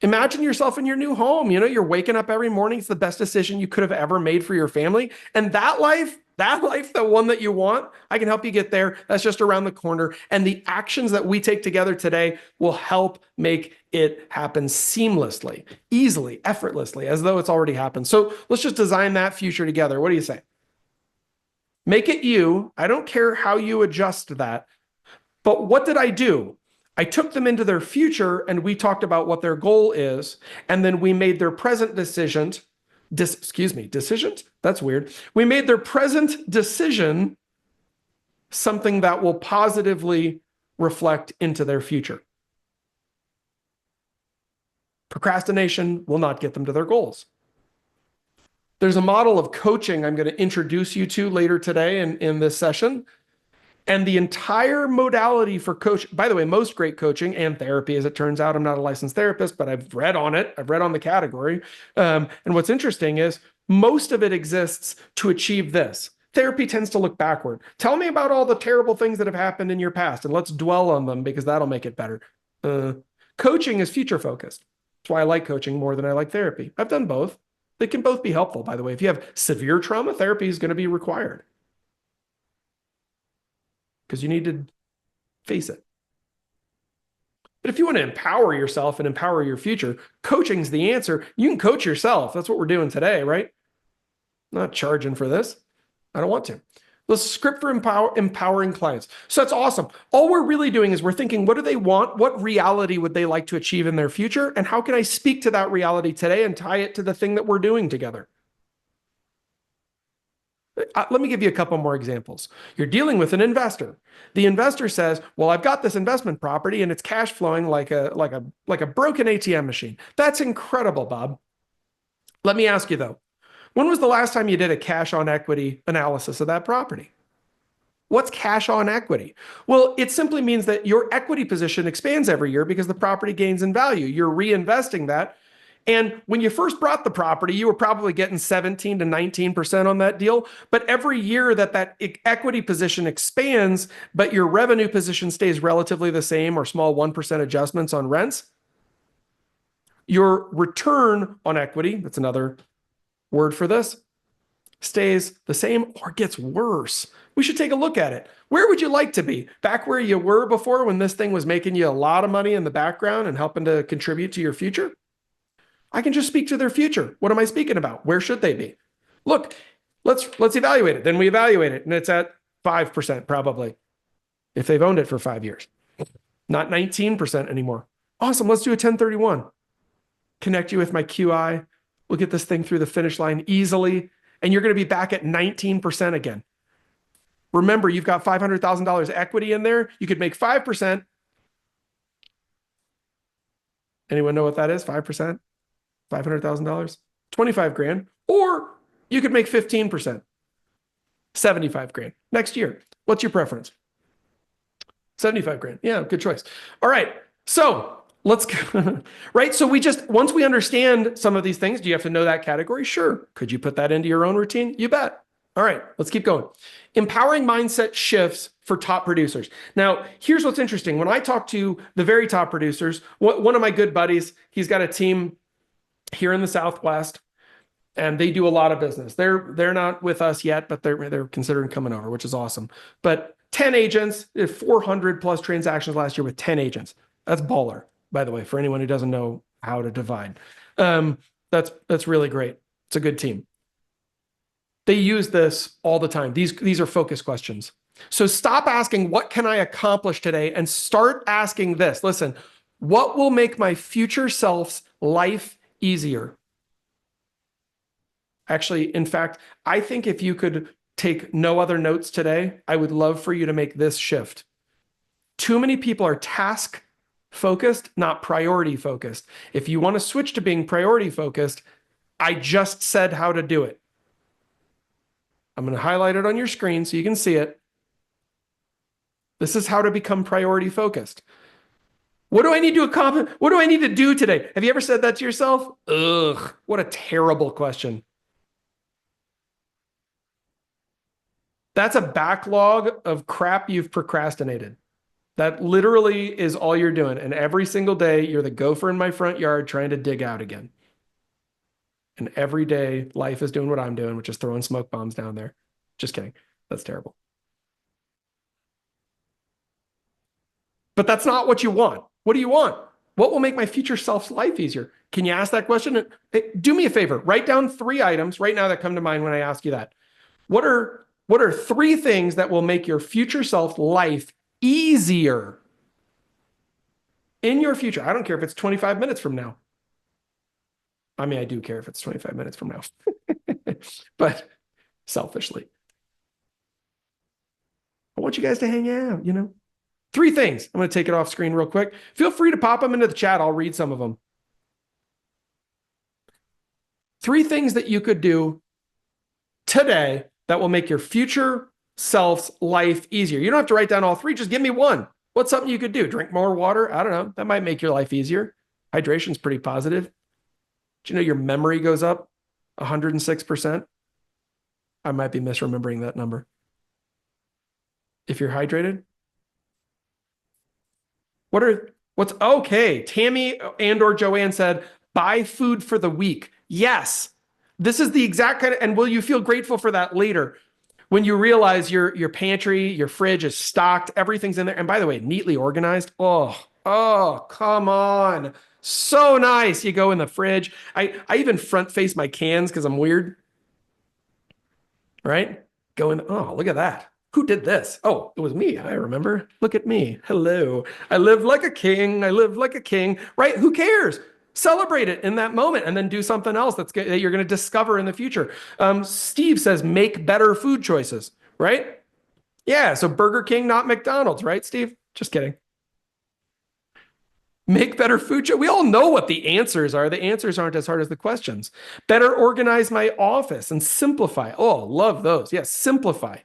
Imagine yourself in your new home. You're waking up every morning. It's the best decision you could have ever made for your family. And that life, the one that you want, I can help you get there. That's just around the corner. And the actions that we take together today will help make it happen seamlessly, easily, effortlessly, as though it's already happened. So let's just design that future together. What do you say? Make it you. I don't care how you adjust that. But what did I do? I took them into their future and we talked about what their goal is. And then we made their present decisions. Decisions? That's weird. We made their present decision something that will positively reflect into their future. Procrastination will not get them to their goals. There's a model of coaching I'm going to introduce you to later today in this session. And the entire modality for coach, by the way, most great coaching and therapy, as it turns out, I'm not a licensed therapist, but I've read on it. I've read on the category. And what's interesting is most of it exists to achieve this. Therapy tends to look backward. Tell me about all the terrible things that have happened in your past and let's dwell on them because that'll make it better. Coaching is future focused. That's why I like coaching more than I like therapy. I've done both. They can both be helpful, by the way. If you have severe trauma, therapy is going to be required. Because you need to face it. But if you want to empower yourself and empower your future, coaching's the answer. You can coach yourself. That's what we're doing today, right? I'm not charging for this. I don't want to. Let's script for empowering clients. So that's awesome. All we're really doing is we're thinking, what do they want? What reality would they like to achieve in their future? And how can I speak to that reality today and tie it to the thing that we're doing together? Let me give you a couple more examples. You're dealing with an investor. The investor says, well, I've got this investment property and it's cash flowing like a broken ATM machine. That's incredible, Bob. Let me ask you though, when was the last time you did a cash on equity analysis of that property? What's cash on equity? Well, it simply means that your equity position expands every year because the property gains in value. You're reinvesting that. And when you first brought the property, you were probably getting 17 to 19% on that deal. But every year that equity position expands, but your revenue position stays relatively the same or small 1% adjustments on rents, your return on equity, that's another word for this, stays the same or gets worse. We should take a look at it. Where would you like to be? Back where you were before when this thing was making you a lot of money in the background and helping to contribute to your future? I can just speak to their future. What am I speaking about? Where should they be? Look, let's evaluate it. Then we evaluate it and it's at 5% probably if they've owned it for 5 years. Not 19% anymore. Awesome. Let's do a 1031. Connect you with my QI. We'll get this thing through the finish line easily. And you're going to be back at 19% again. Remember, you've got $500,000 equity in there. You could make 5%. Anyone know what that is? 5%? $500,000? 25 grand. Or you could make 15%. 75 grand next year. What's your preference? 75 grand. Yeah, good choice. All right. So let's, right? So once we understand some of these things, do you have to know that category? Sure. Could you put that into your own routine? You bet. All right, let's keep going. Empowering mindset shifts for top producers. Now, here's what's interesting. When I talk to the very top producers, one of my good buddies, he's got a team here in the Southwest, and they do a lot of business. They're not with us yet, but they're considering coming over, which is awesome. But 10 agents, 400 plus transactions last year with 10 agents. That's baller, by the way, for anyone who doesn't know how to divide. That's really great. It's a good team. They use this all the time. These are focus questions. So stop asking, what can I accomplish today? And start asking this. Listen, what will make my future self's life easier? Actually, in fact, I think if you could take no other notes today, I would love for you to make this shift. Too many people are task focused, not priority focused. If you want to switch to being priority focused, I just said how to do it. I'm going to highlight it on your screen so you can see it. This is how to become priority focused. What do I need to accomplish? What do I need to do today? Have you ever said that to yourself? Ugh, what a terrible question. That's a backlog of crap you've procrastinated. That literally is all you're doing. And every single day, you're the gopher in my front yard trying to dig out again. And every day, life is doing what I'm doing, which is throwing smoke bombs down there. Just kidding. That's terrible. But that's not what you want. What do you want? What will make my future self's life easier? Can you ask that question? Hey, do me a favor. Write down 3 items right now that come to mind when I ask you that. What are 3 things that will make your future self's life easier in your future? I don't care if it's 25 minutes from now. I mean, I do care if it's 25 minutes from now, but selfishly, I want you guys to hang out, 3 things. I'm going to take it off screen real quick. Feel free to pop them into the chat. I'll read some of them. 3 things that you could do today that will make your future self's life easier. You don't have to write down all 3. Just give me one. What's something you could do? Drink more water? I don't know. That might make your life easier. Hydration's pretty positive. Do you know your memory goes up 106%? I might be misremembering that number. If you're hydrated. What's okay? Tammy and/or Joanne said, buy food for the week. Yes, this is the exact kind of, and will you feel grateful for that later? When you realize your pantry, your fridge is stocked, everything's in there. And by the way, neatly organized. Oh, come on. So nice. You go in the fridge. I even front face my cans because I'm weird. Right? Go in. Oh, look at that. Who did this? Oh, it was me. I remember. Look at me. Hello. I live like a king. I live like a king. Right? Who cares? Celebrate it in that moment and then do something else that you're going to discover in the future. Steve says, make better food choices. Right? Yeah. So Burger King, not McDonald's. Right, Steve? Just kidding. Make better food choices. We all know what the answers are. The answers aren't as hard as the questions. Better organize my office and simplify. Oh, love those. Yes, simplify.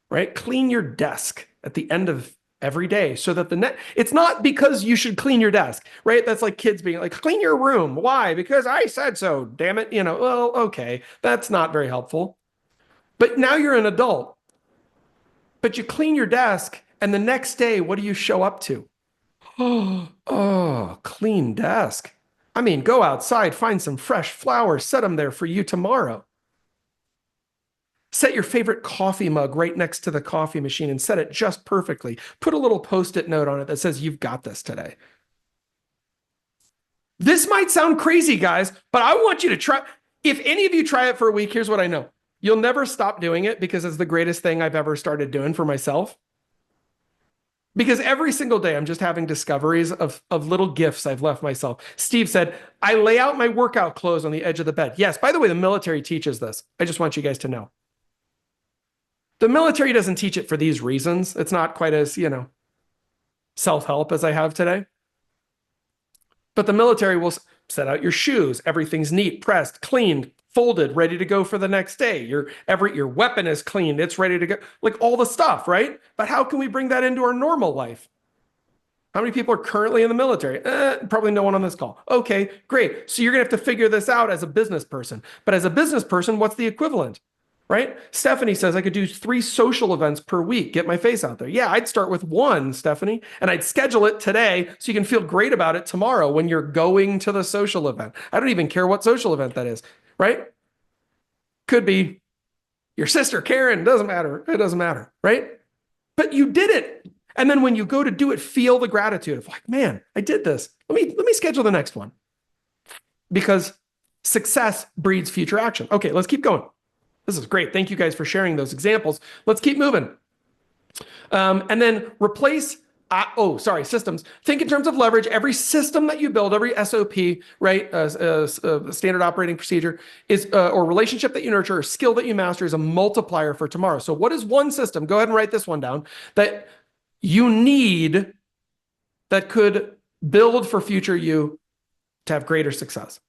Right? Clean your desk at the end of every day so that it's not because you should clean your desk, right? That's like kids being like, clean your room. Why? Because I said so, damn it. Well, okay. That's not very helpful. But now you're an adult, but you clean your desk and the next day, what do you show up to? Oh, clean desk. I mean, go outside, find some fresh flowers, set them there for you tomorrow. Set your favorite coffee mug right next to the coffee machine and set it just perfectly. Put a little Post-it note on it that says, you've got this today. This might sound crazy, guys, but I want you to try. If any of you try it for a week, here's what I know. You'll never stop doing it because it's the greatest thing I've ever started doing for myself. Because every single day I'm just having discoveries of little gifts I've left myself. Steve said, I lay out my workout clothes on the edge of the bed. Yes, by the way, the military teaches this. I just want you guys to know. The military doesn't teach it for these reasons. It's not quite as, self-help as I have today. But the military will set out your shoes. Everything's neat, pressed, cleaned, folded, ready to go for the next day. Your weapon is cleaned. It's ready to go. Like all the stuff, right? But how can we bring that into our normal life? How many people are currently in the military? Probably no one on this call. Okay, great. So you're going to have to figure this out as a business person. But as a business person, what's the equivalent? Right? Stephanie says I could do 3 social events per week, get my face out there. Yeah, I'd start with 1, Stephanie, and I'd schedule it today so you can feel great about it tomorrow when you're going to the social event. I don't even care what social event that is, right? Could be your sister, Karen, doesn't matter. It doesn't matter, right? But you did it. And then when you go to do it, feel the gratitude of like, man, I did this. Let me schedule the next one. Because success breeds future action. Okay, let's keep going. This is great. Thank you guys for sharing those examples. Let's keep moving. And then replace, systems. Think in terms of leverage. Every system that you build, every SOP, right, standard operating procedure, is or relationship that you nurture, or skill that you master is a multiplier for tomorrow. So what is one system? Go ahead and write this one down that you need that could build for future you to have greater success.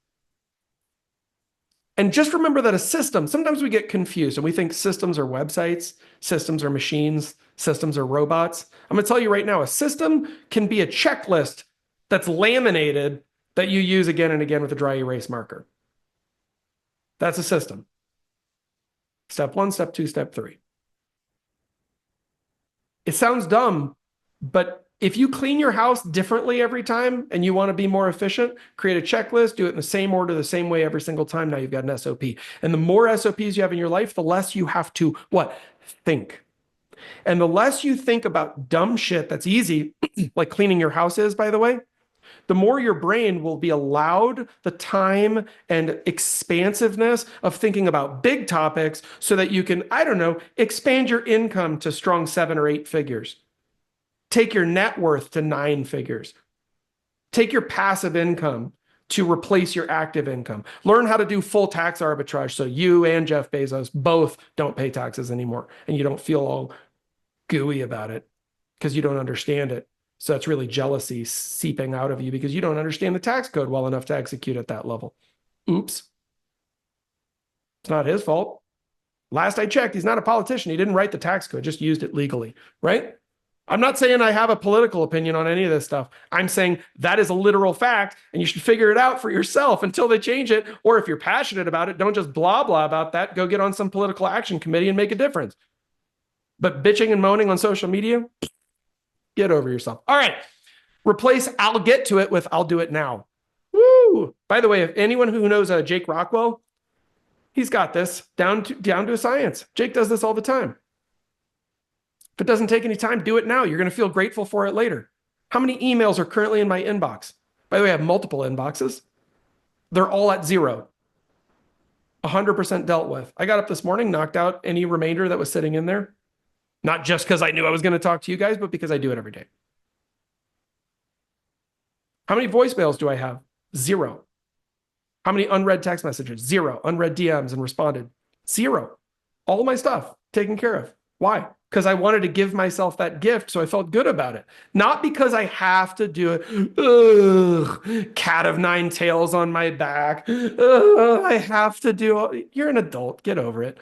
And just remember that a system, sometimes we get confused and we think systems are websites, systems are machines, systems are robots. I'm going to tell you right now, a system can be a checklist that's laminated that you use again and again with a dry erase marker. That's a system. Step 1, step 2, step 3. It sounds dumb, but if you clean your house differently every time and you want to be more efficient, create a checklist, do it in the same order, the same way every single time. Now you've got an SOP. And the more SOPs you have in your life, the less you have to, think. And the less you think about dumb shit that's easy, like cleaning your house is, by the way, the more your brain will be allowed the time and expansiveness of thinking about big topics so that you can, expand your income to strong 7 or 8 figures. Take your net worth to 9 figures. Take your passive income to replace your active income. Learn how to do full tax arbitrage so you and Jeff Bezos both don't pay taxes anymore and you don't feel all gooey about it because you don't understand it. So that's really jealousy seeping out of you because you don't understand the tax code well enough to execute at that level. Oops. It's not his fault. Last I checked, he's not a politician. He didn't write the tax code, just used it legally, right? I'm not saying I have a political opinion on any of this stuff. I'm saying that is a literal fact, and you should figure it out for yourself until they change it. Or if you're passionate about it, don't just blah, blah about that. Go get on some political action committee and make a difference. But bitching and moaning on social media, get over yourself. All right. Replace I'll get to it with I'll do it now. Woo! By the way, if anyone who knows Jake Rockwell, he's got this down to a science. Jake does this all the time. If it doesn't take any time, do it now. You're going to feel grateful for it later. How many emails are currently in my inbox? By the way, I have multiple inboxes. They're all at 0. 100% dealt with. I got up this morning, knocked out any remainder that was sitting in there. Not just because I knew I was going to talk to you guys, but because I do it every day. How many voicemails do I have? 0. How many unread text messages? 0. Unread DMs and responded? 0. All of my stuff taken care of. Why? Because I wanted to give myself that gift, so I felt good about it. Not because I have to do it. Ugh, cat of 9 tails on my back. Ugh, I have to do it. You're an adult. Get over it.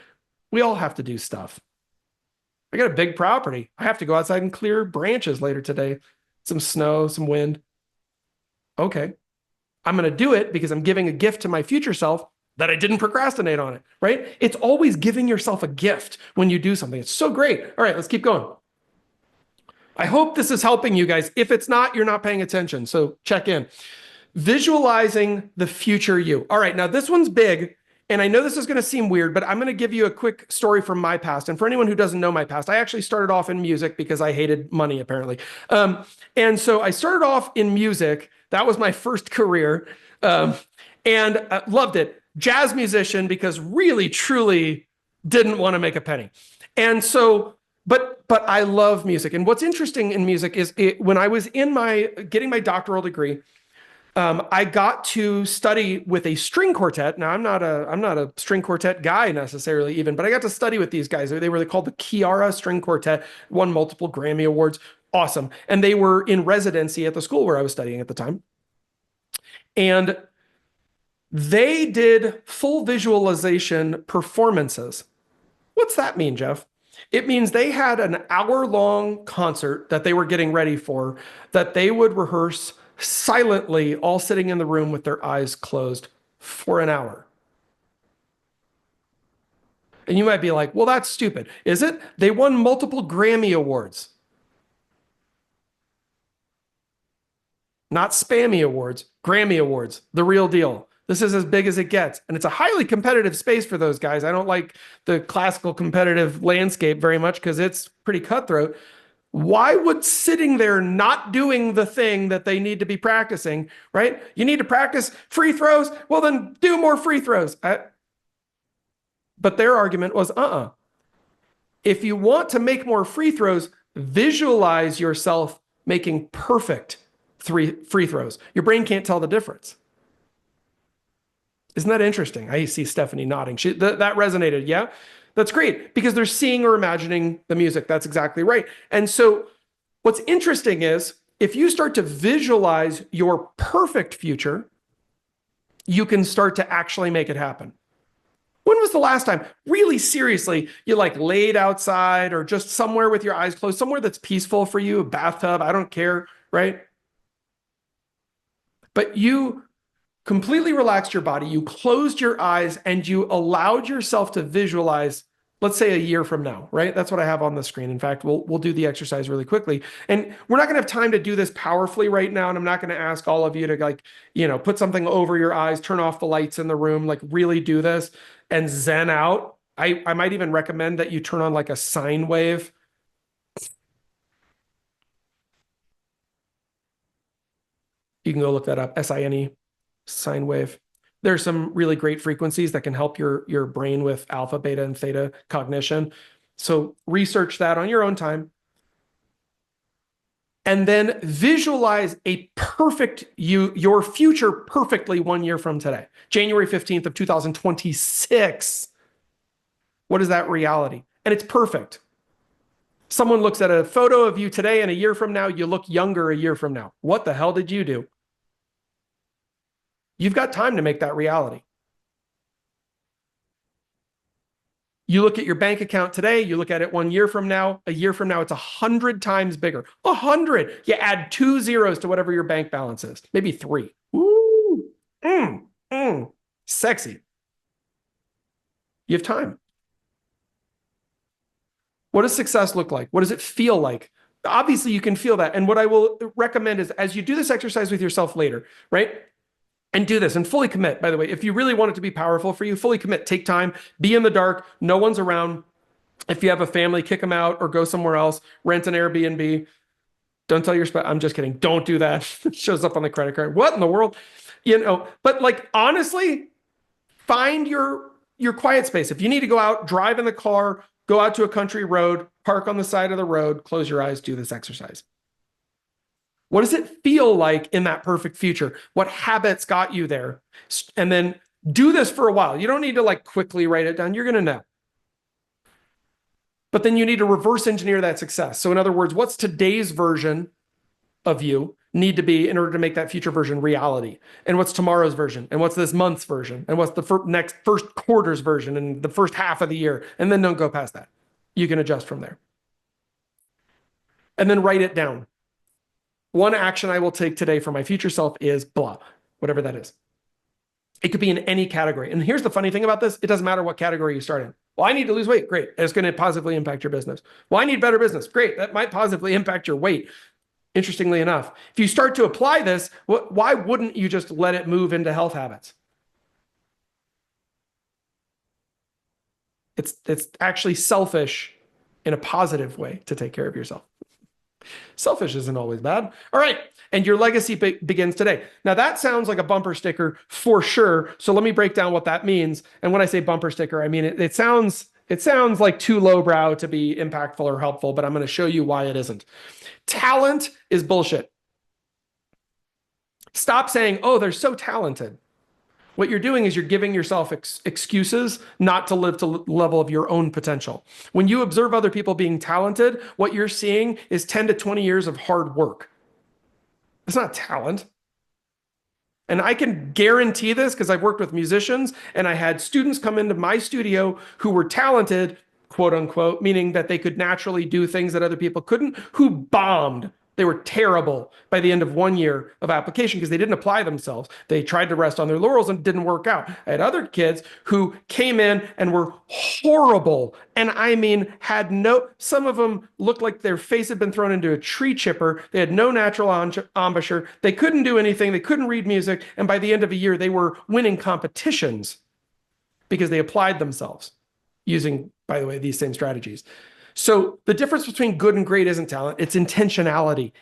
We all have to do stuff. I got a big property. I have to go outside and clear branches later today. Some snow, some wind. Okay. I'm going to do it because I'm giving a gift to my future self that I didn't procrastinate on it, right? It's always giving yourself a gift when you do something. It's so great. All right, let's keep going. I hope this is helping you guys. If it's not, you're not paying attention. So check in. Visualizing the future you. All right, now this one's big, and I know this is going to seem weird, but I'm going to give you a quick story from my past. And for anyone who doesn't know my past, I actually started off in music because I hated money, apparently. And so I started off in music. That was my first career, and loved it. Jazz musician because really, truly didn't want to make a penny. And so, but I love music. And what's interesting in music is when I was getting my doctoral degree, I got to study with a string quartet. Now I'm not a string quartet guy necessarily even, but I got to study with these guys. They were called the Kiara String Quartet, won multiple Grammy Awards. Awesome. And they were in residency at the school where I was studying at the time. And they did full visualization performances. What's that mean, Jeff? It means they had an hour-long concert that they were getting ready for, that they would rehearse silently, all sitting in the room with their eyes closed for an hour. And you might be like, well, that's stupid. Is it? They won multiple Grammy Awards. Not spammy awards, Grammy Awards, the real deal. This is as big as it gets. And it's a highly competitive space for those guys. I don't like the classical competitive landscape very much because it's pretty cutthroat. Why would sitting there not doing the thing that they need to be practicing, right? You need to practice free throws. Well, then do more free throws. But their argument was, if you want to make more free throws, visualize yourself making perfect free throws. Your brain can't tell the difference. Isn't that interesting? I see Stephanie nodding. That resonated. Yeah, that's great because they're seeing or imagining the music. That's exactly right. And so what's interesting is if you start to visualize your perfect future, you can start to actually make it happen. When was the last time, really seriously, you like laid outside or just somewhere with your eyes closed, somewhere that's peaceful for you, a bathtub, I don't care, right? But you completely relaxed your body, you closed your eyes, and you allowed yourself to visualize, let's say a year from now, right? That's what I have on the screen. In fact, we'll do the exercise really quickly. And we're not going to have time to do this powerfully right now. And I'm not going to ask all of you to put something over your eyes, turn off the lights in the room, like really do this and zen out. I might even recommend that you turn on like a sine wave. You can go look that up, SINE. Sine wave. There's some really great frequencies that can help your brain with alpha, beta, and theta cognition. So research that on your own time. And then visualize a perfect your future perfectly 1 year from today. January 15th of 2026. What is that reality? And it's perfect. Someone looks at a photo of you today and a year from now, you look younger a year from now. What the hell did you do? You've got time to make that reality. You look at your bank account today, you look at it 1 year from now, a year from now, it's 100 times bigger. 100. You add 2 zeros to whatever your bank balance is, maybe 3. Ooh, sexy. You have time. What does success look like? What does it feel like? Obviously, you can feel that. And what I will recommend is as you do this exercise with yourself later, right? And do this and fully commit, by the way. If you really want it to be powerful for you, fully commit. Take time. Be in the dark. No one's around. If you have a family, kick them out or go somewhere else. Rent an Airbnb. Don't tell your spouse. I'm just kidding. Don't do that. It shows up on the credit card. What in the world? But like, honestly, find your quiet space. If you need to go out, drive in the car, go out to a country road, park on the side of the road, close your eyes, do this exercise. What does it feel like in that perfect future? What habits got you there? And then do this for a while. You don't need to like quickly write it down. You're going to know. But then you need to reverse engineer that success. So in other words, what's today's version of you need to be in order to make that future version reality? And what's tomorrow's version? And what's this month's version? And what's the first quarter's version and the first half of the year? And then don't go past that. You can adjust from there. And then write it down. One action I will take today for my future self is blah, whatever that is. It could be in any category. And here's the funny thing about this. It doesn't matter what category you start in. Well, I need to lose weight. Great. It's going to positively impact your business. Well, I need better business. Great. That might positively impact your weight. Interestingly enough, if you start to apply this, why wouldn't you just let it move into health habits? It's actually selfish in a positive way to take care of yourself. Selfish isn't always bad. All right. And your legacy begins today. Now that sounds like a bumper sticker for sure. So let me break down what that means. And when I say bumper sticker, I mean, it sounds like too lowbrow to be impactful or helpful, but I'm going to show you why it isn't. Talent is bullshit. Stop saying, oh, they're so talented. What you're doing is you're giving yourself excuses not to live to the level of your own potential. When you observe other people being talented, what you're seeing is 10 to 20 years of hard work. It's not talent. And I can guarantee this because I've worked with musicians and I had students come into my studio who were talented, quote unquote, meaning that they could naturally do things that other people couldn't, who bombed. They were terrible by the end of 1 year of application because they didn't apply themselves. They tried to rest on their laurels and it didn't work out. I had other kids who came in and were horrible. And I mean, some of them looked like their face had been thrown into a tree chipper. They had no natural embouchure. They couldn't do anything. They couldn't read music. And by the end of a year, they were winning competitions because they applied themselves using, by the way, these same strategies. So the difference between good and great isn't talent, it's intentionality.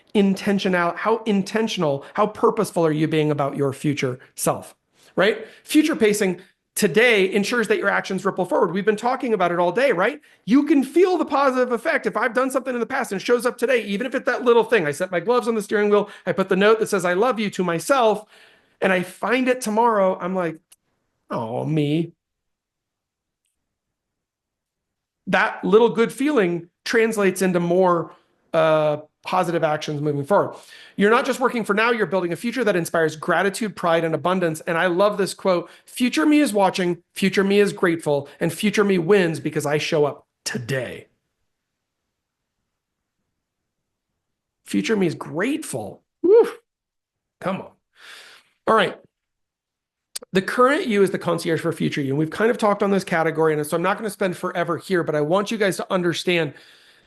How intentional, how purposeful are you being about your future self, right? Future pacing today ensures that your actions ripple forward. We've been talking about it all day, right? You can feel the positive effect. If I've done something in the past and it shows up today, even if it's that little thing, I set my gloves on the steering wheel, I put the note that says, I love you to myself, and I find it tomorrow, I'm like, oh, me. That little good feeling translates into more positive actions moving forward. You're not just working for now, you're building a future that inspires gratitude, pride, and abundance. And I love this quote, future me is watching, future me is grateful, and future me wins because I show up today. Future me is grateful. Woo. Come on. All right. The current you is the concierge for future you. And we've kind of talked on this category, and so I'm not going to spend forever here, but I want you guys to understand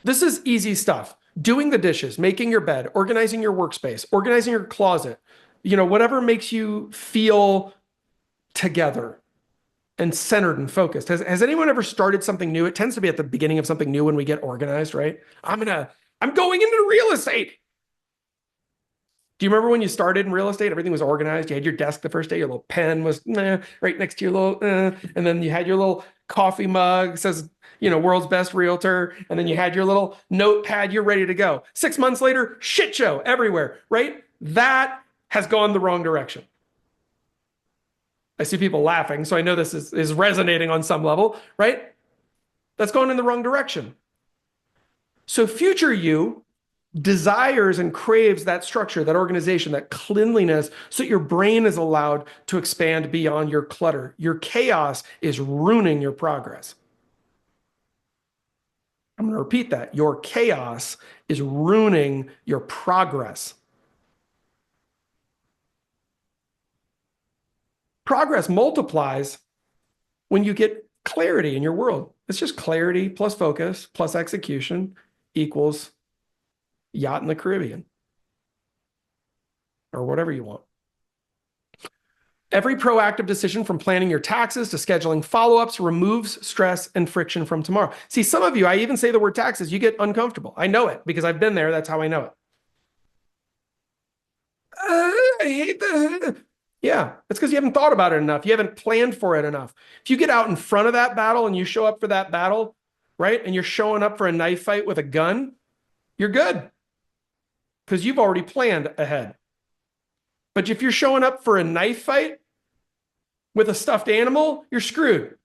this is easy stuff. Doing the dishes, making your bed, organizing your workspace, organizing your closet, whatever makes you feel together and centered and focused. Has anyone ever started something new? It tends to be at the beginning of something new when we get organized, right? I'm going into real estate. Do you remember when you started in real estate? Everything was organized. You had your desk the first day. Your little pen was right next to your little, and then you had your little coffee mug. It says, world's best realtor. And then you had your little notepad. You're ready to go. 6 months later, shit show everywhere, right? That has gone the wrong direction. I see people laughing, so I know this is resonating on some level, right? That's going in the wrong direction. So future you desires and craves that structure, that organization, that cleanliness, so that your brain is allowed to expand beyond your clutter. Your chaos is ruining your progress. I'm going to repeat that. Your chaos is ruining your progress. Progress multiplies when you get clarity in your world. It's just clarity plus focus plus execution equals yacht in the Caribbean, or whatever you want. Every proactive decision, from planning your taxes to scheduling follow-ups, removes stress and friction from tomorrow. See, some of you, I even say the word taxes, you get uncomfortable. I know it because I've been there. That's how I know it. I hate that. Yeah, it's because you haven't thought about it enough. You haven't planned for it enough. If you get out in front of that battle and you show up for that battle, right, and you're showing up for a knife fight with a gun, you're good, because you've already planned ahead. But if you're showing up for a knife fight with a stuffed animal, you're screwed.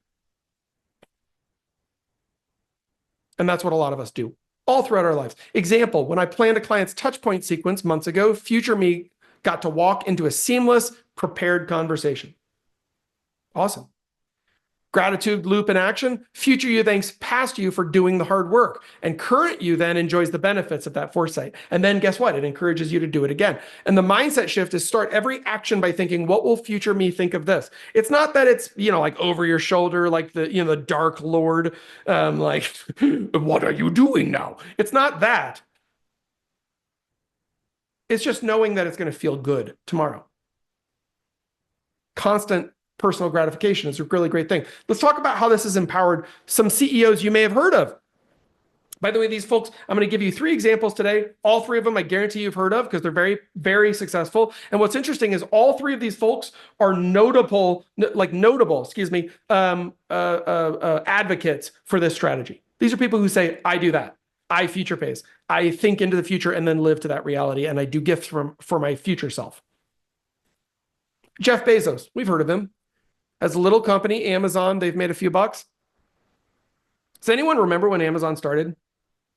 And that's what a lot of us do all throughout our lives. Example, when I planned a client's touch point sequence months ago, future me got to walk into a seamless, prepared conversation. Awesome. Gratitude loop in action. Future you thanks past you for doing the hard work. And current you then enjoys the benefits of that foresight. And then guess what? It encourages you to do it again. And the mindset shift is start every action by thinking, what will future me think of this? It's not that it's, like over your shoulder, like the dark lord, like, what are you doing now? It's not that. It's just knowing that it's going to feel good tomorrow. Constant personal gratification is a really great thing. Let's talk about how this has empowered some CEOs you may have heard of. By the way, these folks, I'm going to give you 3 examples today. All 3 of them, I guarantee you've heard of because they're very, very successful. And what's interesting is all 3 of these folks are notable, advocates for this strategy. These are people who say, I do that. I future pace. I think into the future and then live to that reality. And I do gifts for my future self. Jeff Bezos, we've heard of him. Has a little company, Amazon. They've made a few bucks. Does anyone remember when Amazon started?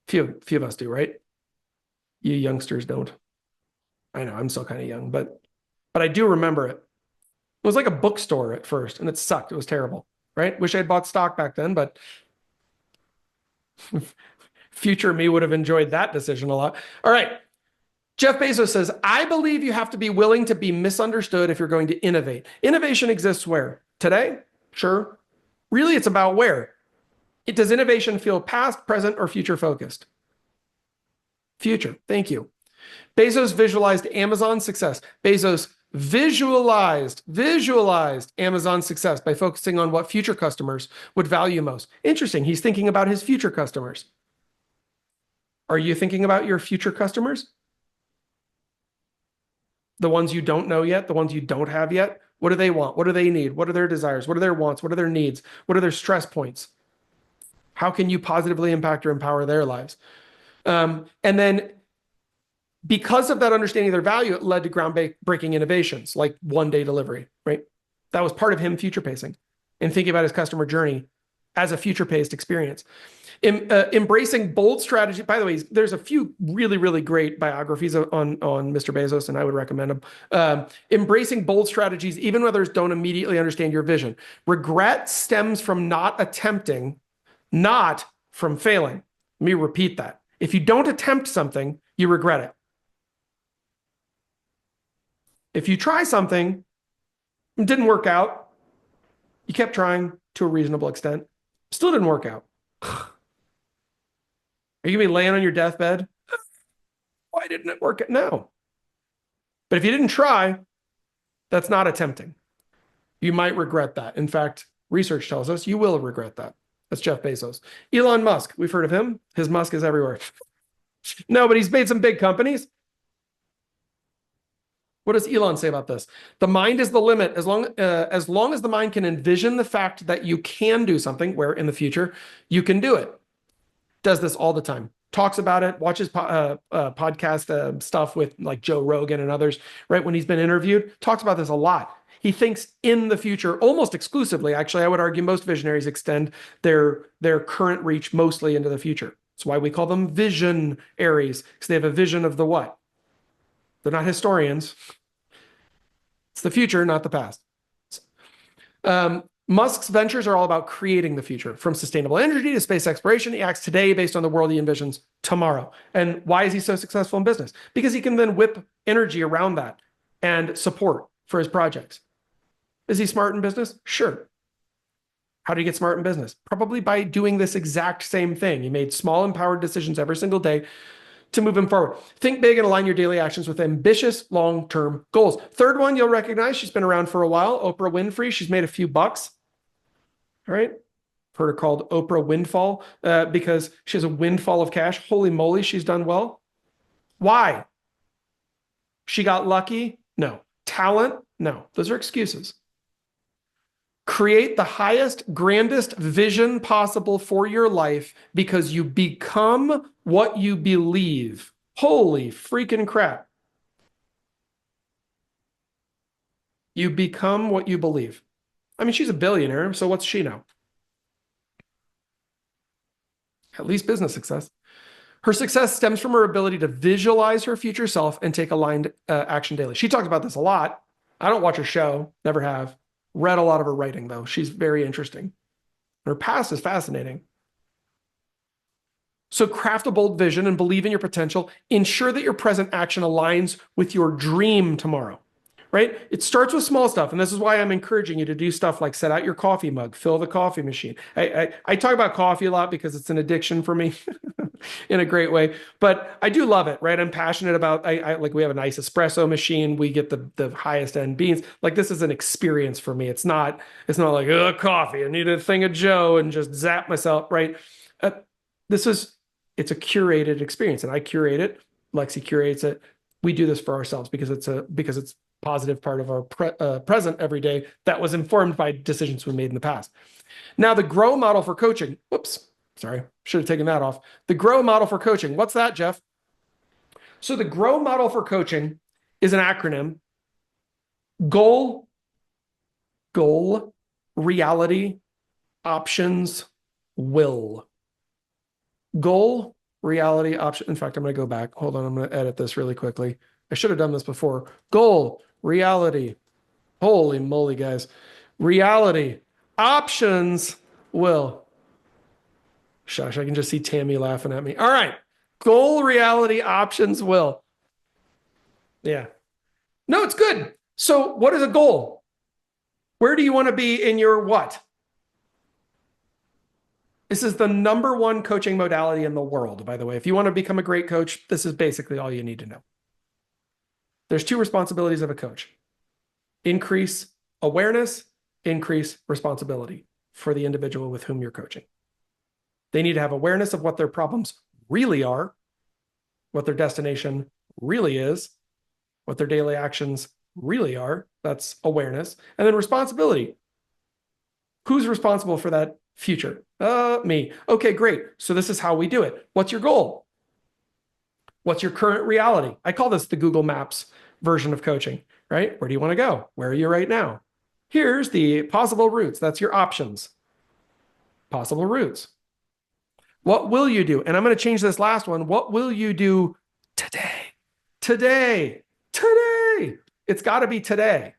Few of us do, right? You youngsters don't. I know, I'm still kind of young, but I do remember it. It was like a bookstore at first, and it sucked. It was terrible, right? Wish I had bought stock back then, but future me would have enjoyed that decision a lot. All right. Jeff Bezos says, I believe you have to be willing to be misunderstood if you're going to innovate. Innovation exists where? Today? Sure. Really, it's about where? Does innovation feel past, present, or future focused? Future. Thank you. Bezos visualized Amazon's success. Bezos visualized Amazon's success by focusing on what future customers would value most. Interesting. He's thinking about his future customers. Are you thinking about your future customers? The ones you don't know yet, the ones you don't have yet? What do they want? What do they need? What are their desires? What are their wants? What are their needs? What are their stress points? How can you positively impact or empower their lives? And then because of that understanding of their value, it led to groundbreaking innovations like one-day delivery, right? That was part of him future pacing and thinking about his customer journey as a future-paced experience. Embracing bold strategy. By the way, there's a few really, really great biographies on Mr. Bezos, and I would recommend them. Embracing bold strategies, even when others don't immediately understand your vision. Regret stems from not attempting, not from failing. Let me repeat that. If you don't attempt something, you regret it. If you try something, it didn't work out, you kept trying to a reasonable extent, still didn't work out. Are you going to be laying on your deathbed? Why didn't it work out? No. But if you didn't try, that's not attempting. You might regret that. In fact, research tells us you will regret that. That's Jeff Bezos. Elon Musk, we've heard of him. His Musk is everywhere. No, but he's made some big companies. What does Elon say about this? The mind is the limit. As long as the mind can envision the fact that you can do something, where in the future you can do it. Does this all the time. Talks about it, watches podcast stuff with like Joe Rogan and others, right? When he's been interviewed, talks about this a lot. He thinks in the future, almost exclusively. Actually, I would argue most visionaries extend their current reach mostly into the future. That's why we call them visionaries, because they have a vision of the what? They're not historians. It's the future, not the past. Musk's ventures are all about creating the future. From sustainable energy to space exploration, he acts today based on the world he envisions tomorrow. And why is he so successful in business? Because he can then whip energy around that and support for his projects. Is he smart in business? Sure. How did he get smart in business? Probably by doing this exact same thing. He made small, empowered decisions every single day to move him forward. Think big and align your daily actions with ambitious long-term goals. Third one you'll recognize. She's been around for a while. Oprah Winfrey. She's made a few bucks. All right. Heard her called Oprah Windfall because she has a windfall of cash. Holy moly, she's done well. Why? She got lucky? No. Talent? No. Those are excuses. Create the highest, grandest vision possible for your life because you become what you believe. Holy freaking crap. You become what you believe. I mean, she's a billionaire, so what's she know? At least business success. Her success stems from her ability to visualize her future self and take aligned action daily. She talks about this a lot. I don't watch her show, never have. Read a lot of her writing, though. She's very interesting. Her past is fascinating. So craft a bold vision and believe in your potential. Ensure that your present action aligns with your dream tomorrow. Right? It starts with small stuff. And this is why I'm encouraging you to do stuff like set out your coffee mug, fill the coffee machine. I talk about coffee a lot because it's an addiction for me. in a great way. But I do love it, right? I'm passionate about, I like, we have a nice espresso machine. We get the highest end beans. Like, this is an experience for me. It's not like, oh, coffee, I need a thing of Joe and just zap myself, right? Uh, it's a curated experience, and I curate it. Lexi curates it. We do this for ourselves because it's positive part of our present every day that was informed by decisions we made in the past. Now, the GROW model for coaching. Whoops, sorry, should have taken that off. The GROW model for coaching. What's that, Jeff? So the GROW model for coaching is an acronym. Goal, reality, options, will. Goal, reality, option. In fact, I'm going to go back. Hold on, I'm going to edit this really quickly. I should have done this before. Goal, reality. Holy moly, guys. Reality, options, will. Shush, I can just see Tammy laughing at me. All right. Goal, reality, options, will. Yeah. No, it's good. So what is a goal? Where do you want to be in your what? This is the #1 coaching modality in the world, by the way. If you want to become a great coach, this is basically all you need to know. There's 2 responsibilities of a coach. Increase awareness, increase responsibility for the individual with whom you're coaching. They need to have awareness of what their problems really are, what their destination really is, what their daily actions really are. That's awareness. And then responsibility. Who's responsible for that future? Me. Okay, great. So this is how we do it. What's your goal? What's your current reality? I call this the Google Maps version of coaching, right? Where do you want to go? Where are you right now? Here's the possible routes. That's your options. Possible routes. What will you do? And I'm going to change this last one. What will you do today? Today. Today. It's got to be today.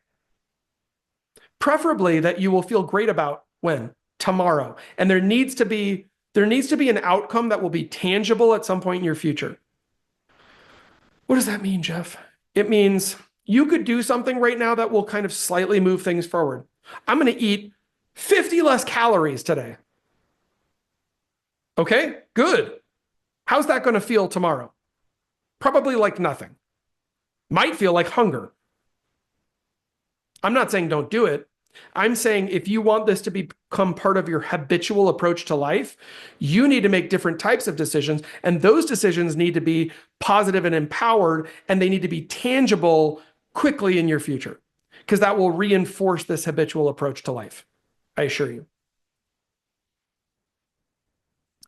Preferably that you will feel great about when? Tomorrow. And there needs to be an outcome that will be tangible at some point in your future. What does that mean, Jeff? It means you could do something right now that will kind of slightly move things forward. I'm going to eat 50 less calories today. Okay, good. How's that going to feel tomorrow? Probably like nothing. Might feel like hunger. I'm not saying don't do it. I'm saying if you want this to become part of your habitual approach to life, you need to make different types of decisions, and those decisions need to be positive and empowered, and they need to be tangible quickly in your future, because that will reinforce this habitual approach to life. I assure you.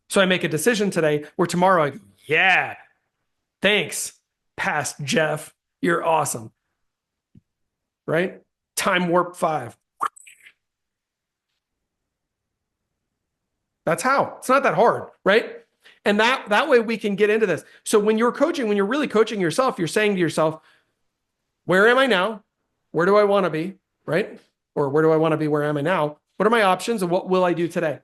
So I make a decision today where tomorrow I go, yeah, thanks, past Jeff. You're awesome. Right? Time warp 5. That's how. It's not that hard, right? And that way we can get into this. So when you're coaching, when you're really coaching yourself, you're saying to yourself, where am I now? Where do I want to be, right? Or where do I want to be? Where am I now? What are my options and what will I do today?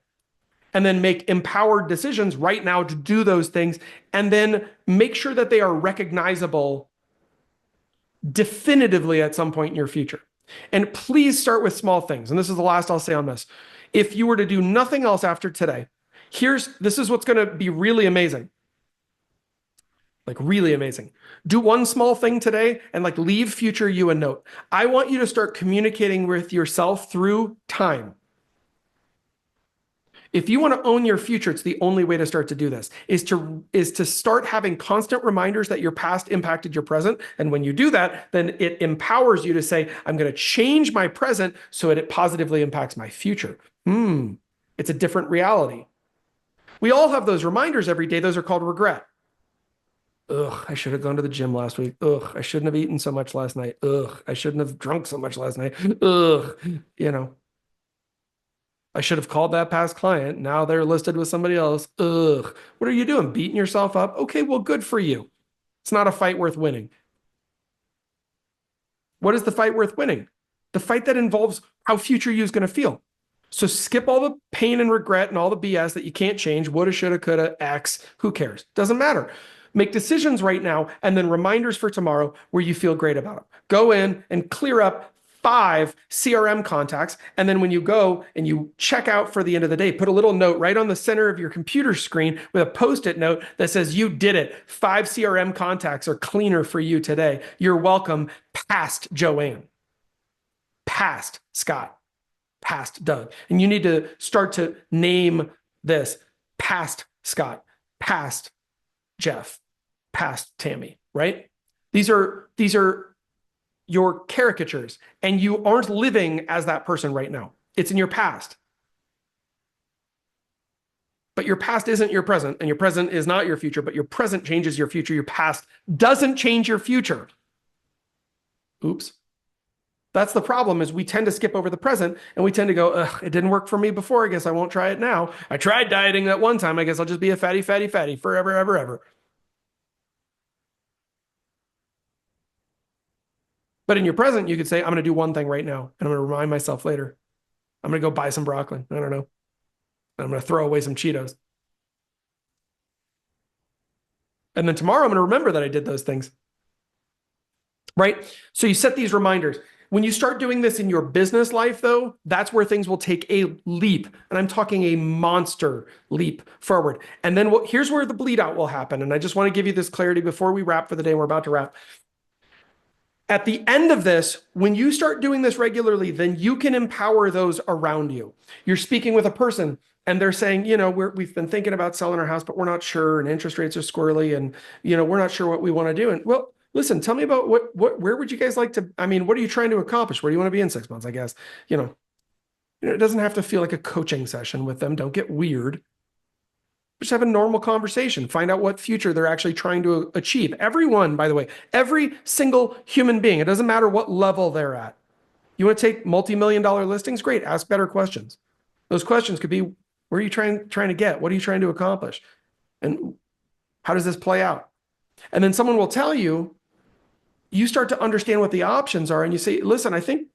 And then make empowered decisions right now to do those things, and then make sure that they are recognizable definitively at some point in your future. And please start with small things. And this is the last I'll say on this. If you were to do nothing else after today, this is what's going to be really amazing. Like really amazing. Do one small thing today and like leave future you a note. I want you to start communicating with yourself through time. If you want to own your future, it's the only way to start to do this, is to start having constant reminders that your past impacted your present. And when you do that, then it empowers you to say, I'm going to change my present so it positively impacts my future. It's a different reality. We all have those reminders every day. Those are called regret. Ugh, I should have gone to the gym last week. Ugh, I shouldn't have eaten so much last night. Ugh, I shouldn't have drunk so much last night. Ugh, I should have called that past client. Now they're listed with somebody else. Ugh, what are you doing? Beating yourself up? Okay, well, good for you. It's not a fight worth winning. What is the fight worth winning? The fight that involves how future you is going to feel. So skip all the pain and regret and all the BS that you can't change. Woulda, shoulda, coulda, X. Who cares? Doesn't matter. Make decisions right now and then reminders for tomorrow where you feel great about it. Go in and clear up 5 CRM contacts. And then when you go and you check out for the end of the day, put a little note right on the center of your computer screen with a Post-it note that says, you did it. 5 CRM contacts are cleaner for you today. You're welcome. Past Joanne, past Scott, past Doug. And you need to start to name this: past Scott, past Jeff, past Tammy, right? These are your caricatures, and you aren't living as that person right now. It's in your past. But your past isn't your present, and your present is not your future, but your present changes your future. Your past doesn't change your future. Oops. That's the problem, is we tend to skip over the present, and we tend to go, ugh, it didn't work for me before. I guess I won't try it now. I tried dieting that one time. I guess I'll just be a fatty forever, ever, ever. But in your present, you could say, I'm going to do one thing right now, and I'm going to remind myself later. I'm going to go buy some broccoli. I don't know. I'm going to throw away some Cheetos. And then tomorrow, I'm going to remember that I did those things. Right? So you set these reminders. When you start doing this in your business life, though, that's where things will take a leap. And I'm talking a monster leap forward. And then here's where the bleed out will happen. And I just want to give you this clarity before we wrap for the day. We're about to wrap. At the end of this, when you start doing this regularly, then you can empower those around you. You're speaking with a person and they're saying, you know, we've been thinking about selling our house, but we're not sure, and interest rates are squirrely, and, you know, we're not sure what we want to do. And well, listen, tell me about where would you guys like to, I mean, what are you trying to accomplish? Where do you want to be in 6 months, I guess? You know, it doesn't have to feel like a coaching session with them. Don't get weird. Just have a normal conversation. Find out what future they're actually trying to achieve. Everyone, by the way, every single human being, it doesn't matter what level they're at. You want to take multi-million-dollar listings? Great. Ask better questions. Those questions could be, where are you trying to get? What are you trying to accomplish? And how does this play out? And then someone will tell you, you start to understand what the options are, and you say, listen, I think it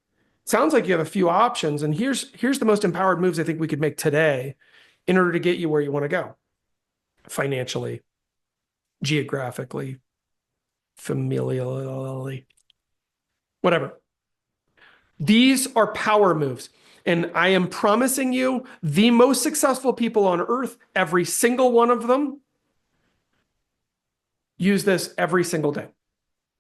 sounds like you have a few options, and here's the most empowered moves I think we could make today in order to get you where you want to go. Financially, geographically, familially, whatever. These are power moves. And I am promising you, the most successful people on earth, every single one of them, use this every single day.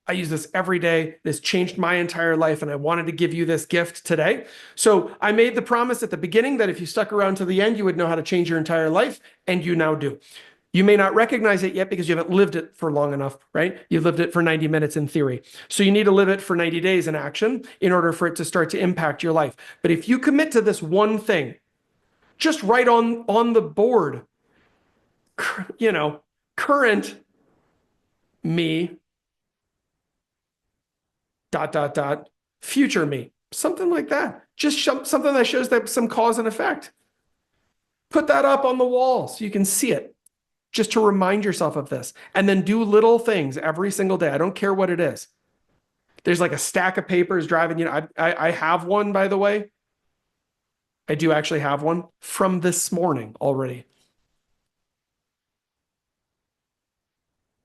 I use this every day. This changed my entire life, and I wanted to give you this gift today. So I made the promise at the beginning that if you stuck around to the end, you would know how to change your entire life, and you now do. You may not recognize it yet because you haven't lived it for long enough, right? You've lived it for 90 minutes in theory. So you need to live it for 90 days in action in order for it to start to impact your life. But if you commit to this one thing, just write on the board, you know, current me, ... future me, something like that. Just something that shows that some cause and effect. Put that up on the wall so you can see it, just to remind yourself of this. And then do little things every single day. I don't care what it is. There's like a stack of papers driving, you know, I have one, by the way. I do actually have one from this morning already.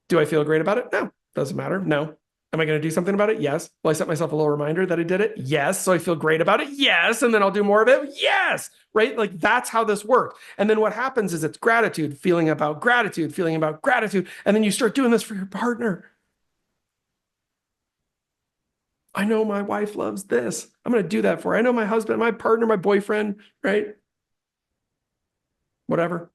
Do I feel great about it? No, doesn't matter. No. Am I going to do something about it? Yes. Will I set myself a little reminder that I did it? Yes. So I feel great about it? Yes. And then I'll do more of it? Yes. Right? Like, that's how this works. And then what happens is it's gratitude, feeling about gratitude, feeling about gratitude. And then you start doing this for your partner. I know my wife loves this. I'm going to do that for her. I know my husband, my partner, my boyfriend, right? Whatever.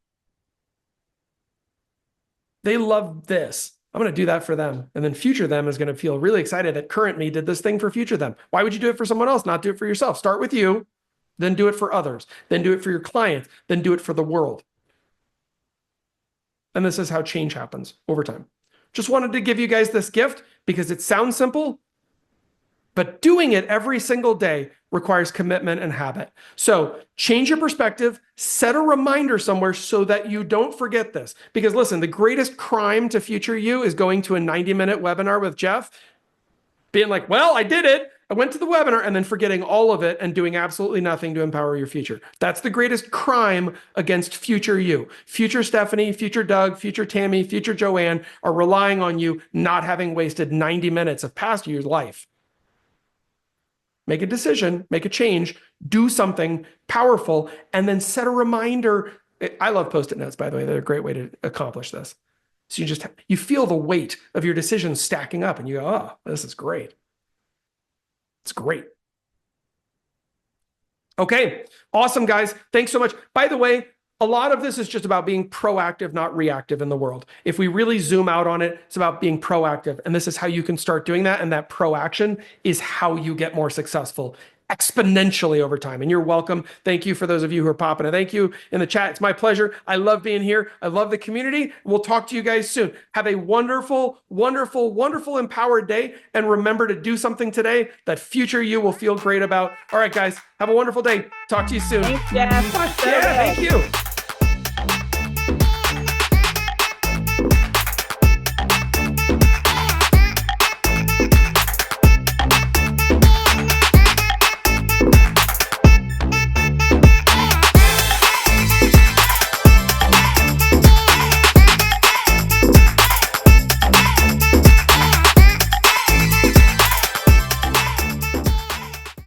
They love this. I'm going to do that for them. And then future them is going to feel really excited that current me did this thing for future them. Why would you do it for someone else? Not do it for yourself. Start with you, then do it for others, then do it for your clients, then do it for the world. And this is how change happens over time. Just wanted to give you guys this gift because it sounds simple, but doing it every single day requires commitment and habit. So change your perspective, set a reminder somewhere so that you don't forget this. Because listen, the greatest crime to future you is going to a 90-minute webinar with Jeff, being like, well, I did it. I went to the webinar, and then forgetting all of it and doing absolutely nothing to empower your future. That's the greatest crime against future you. Future Stephanie, future Doug, future Tammy, future Joanne are relying on you not having wasted 90 minutes of past year's life. make a decision, make a change, do something powerful, and then set a reminder. I love Post-it notes, by the way. They're a great way to accomplish this. So you feel the weight of your decisions stacking up and you go, oh, this is great. It's great. Okay, awesome, guys. Thanks so much. By the way, a lot of this is just about being proactive, not reactive in the world. If we really zoom out on it, it's about being proactive. And this is how you can start doing that. And that proaction is how you get more successful exponentially over time. And you're welcome. Thank you for those of you who are popping in. Thank you in the chat. It's my pleasure. I love being here. I love the community. We'll talk to you guys soon. Have a wonderful, wonderful, wonderful, empowered day. And remember to do something today that future you will feel great about. All right, guys, have a wonderful day. Talk to you soon. Thanks, Jeff. Yeah, thank you.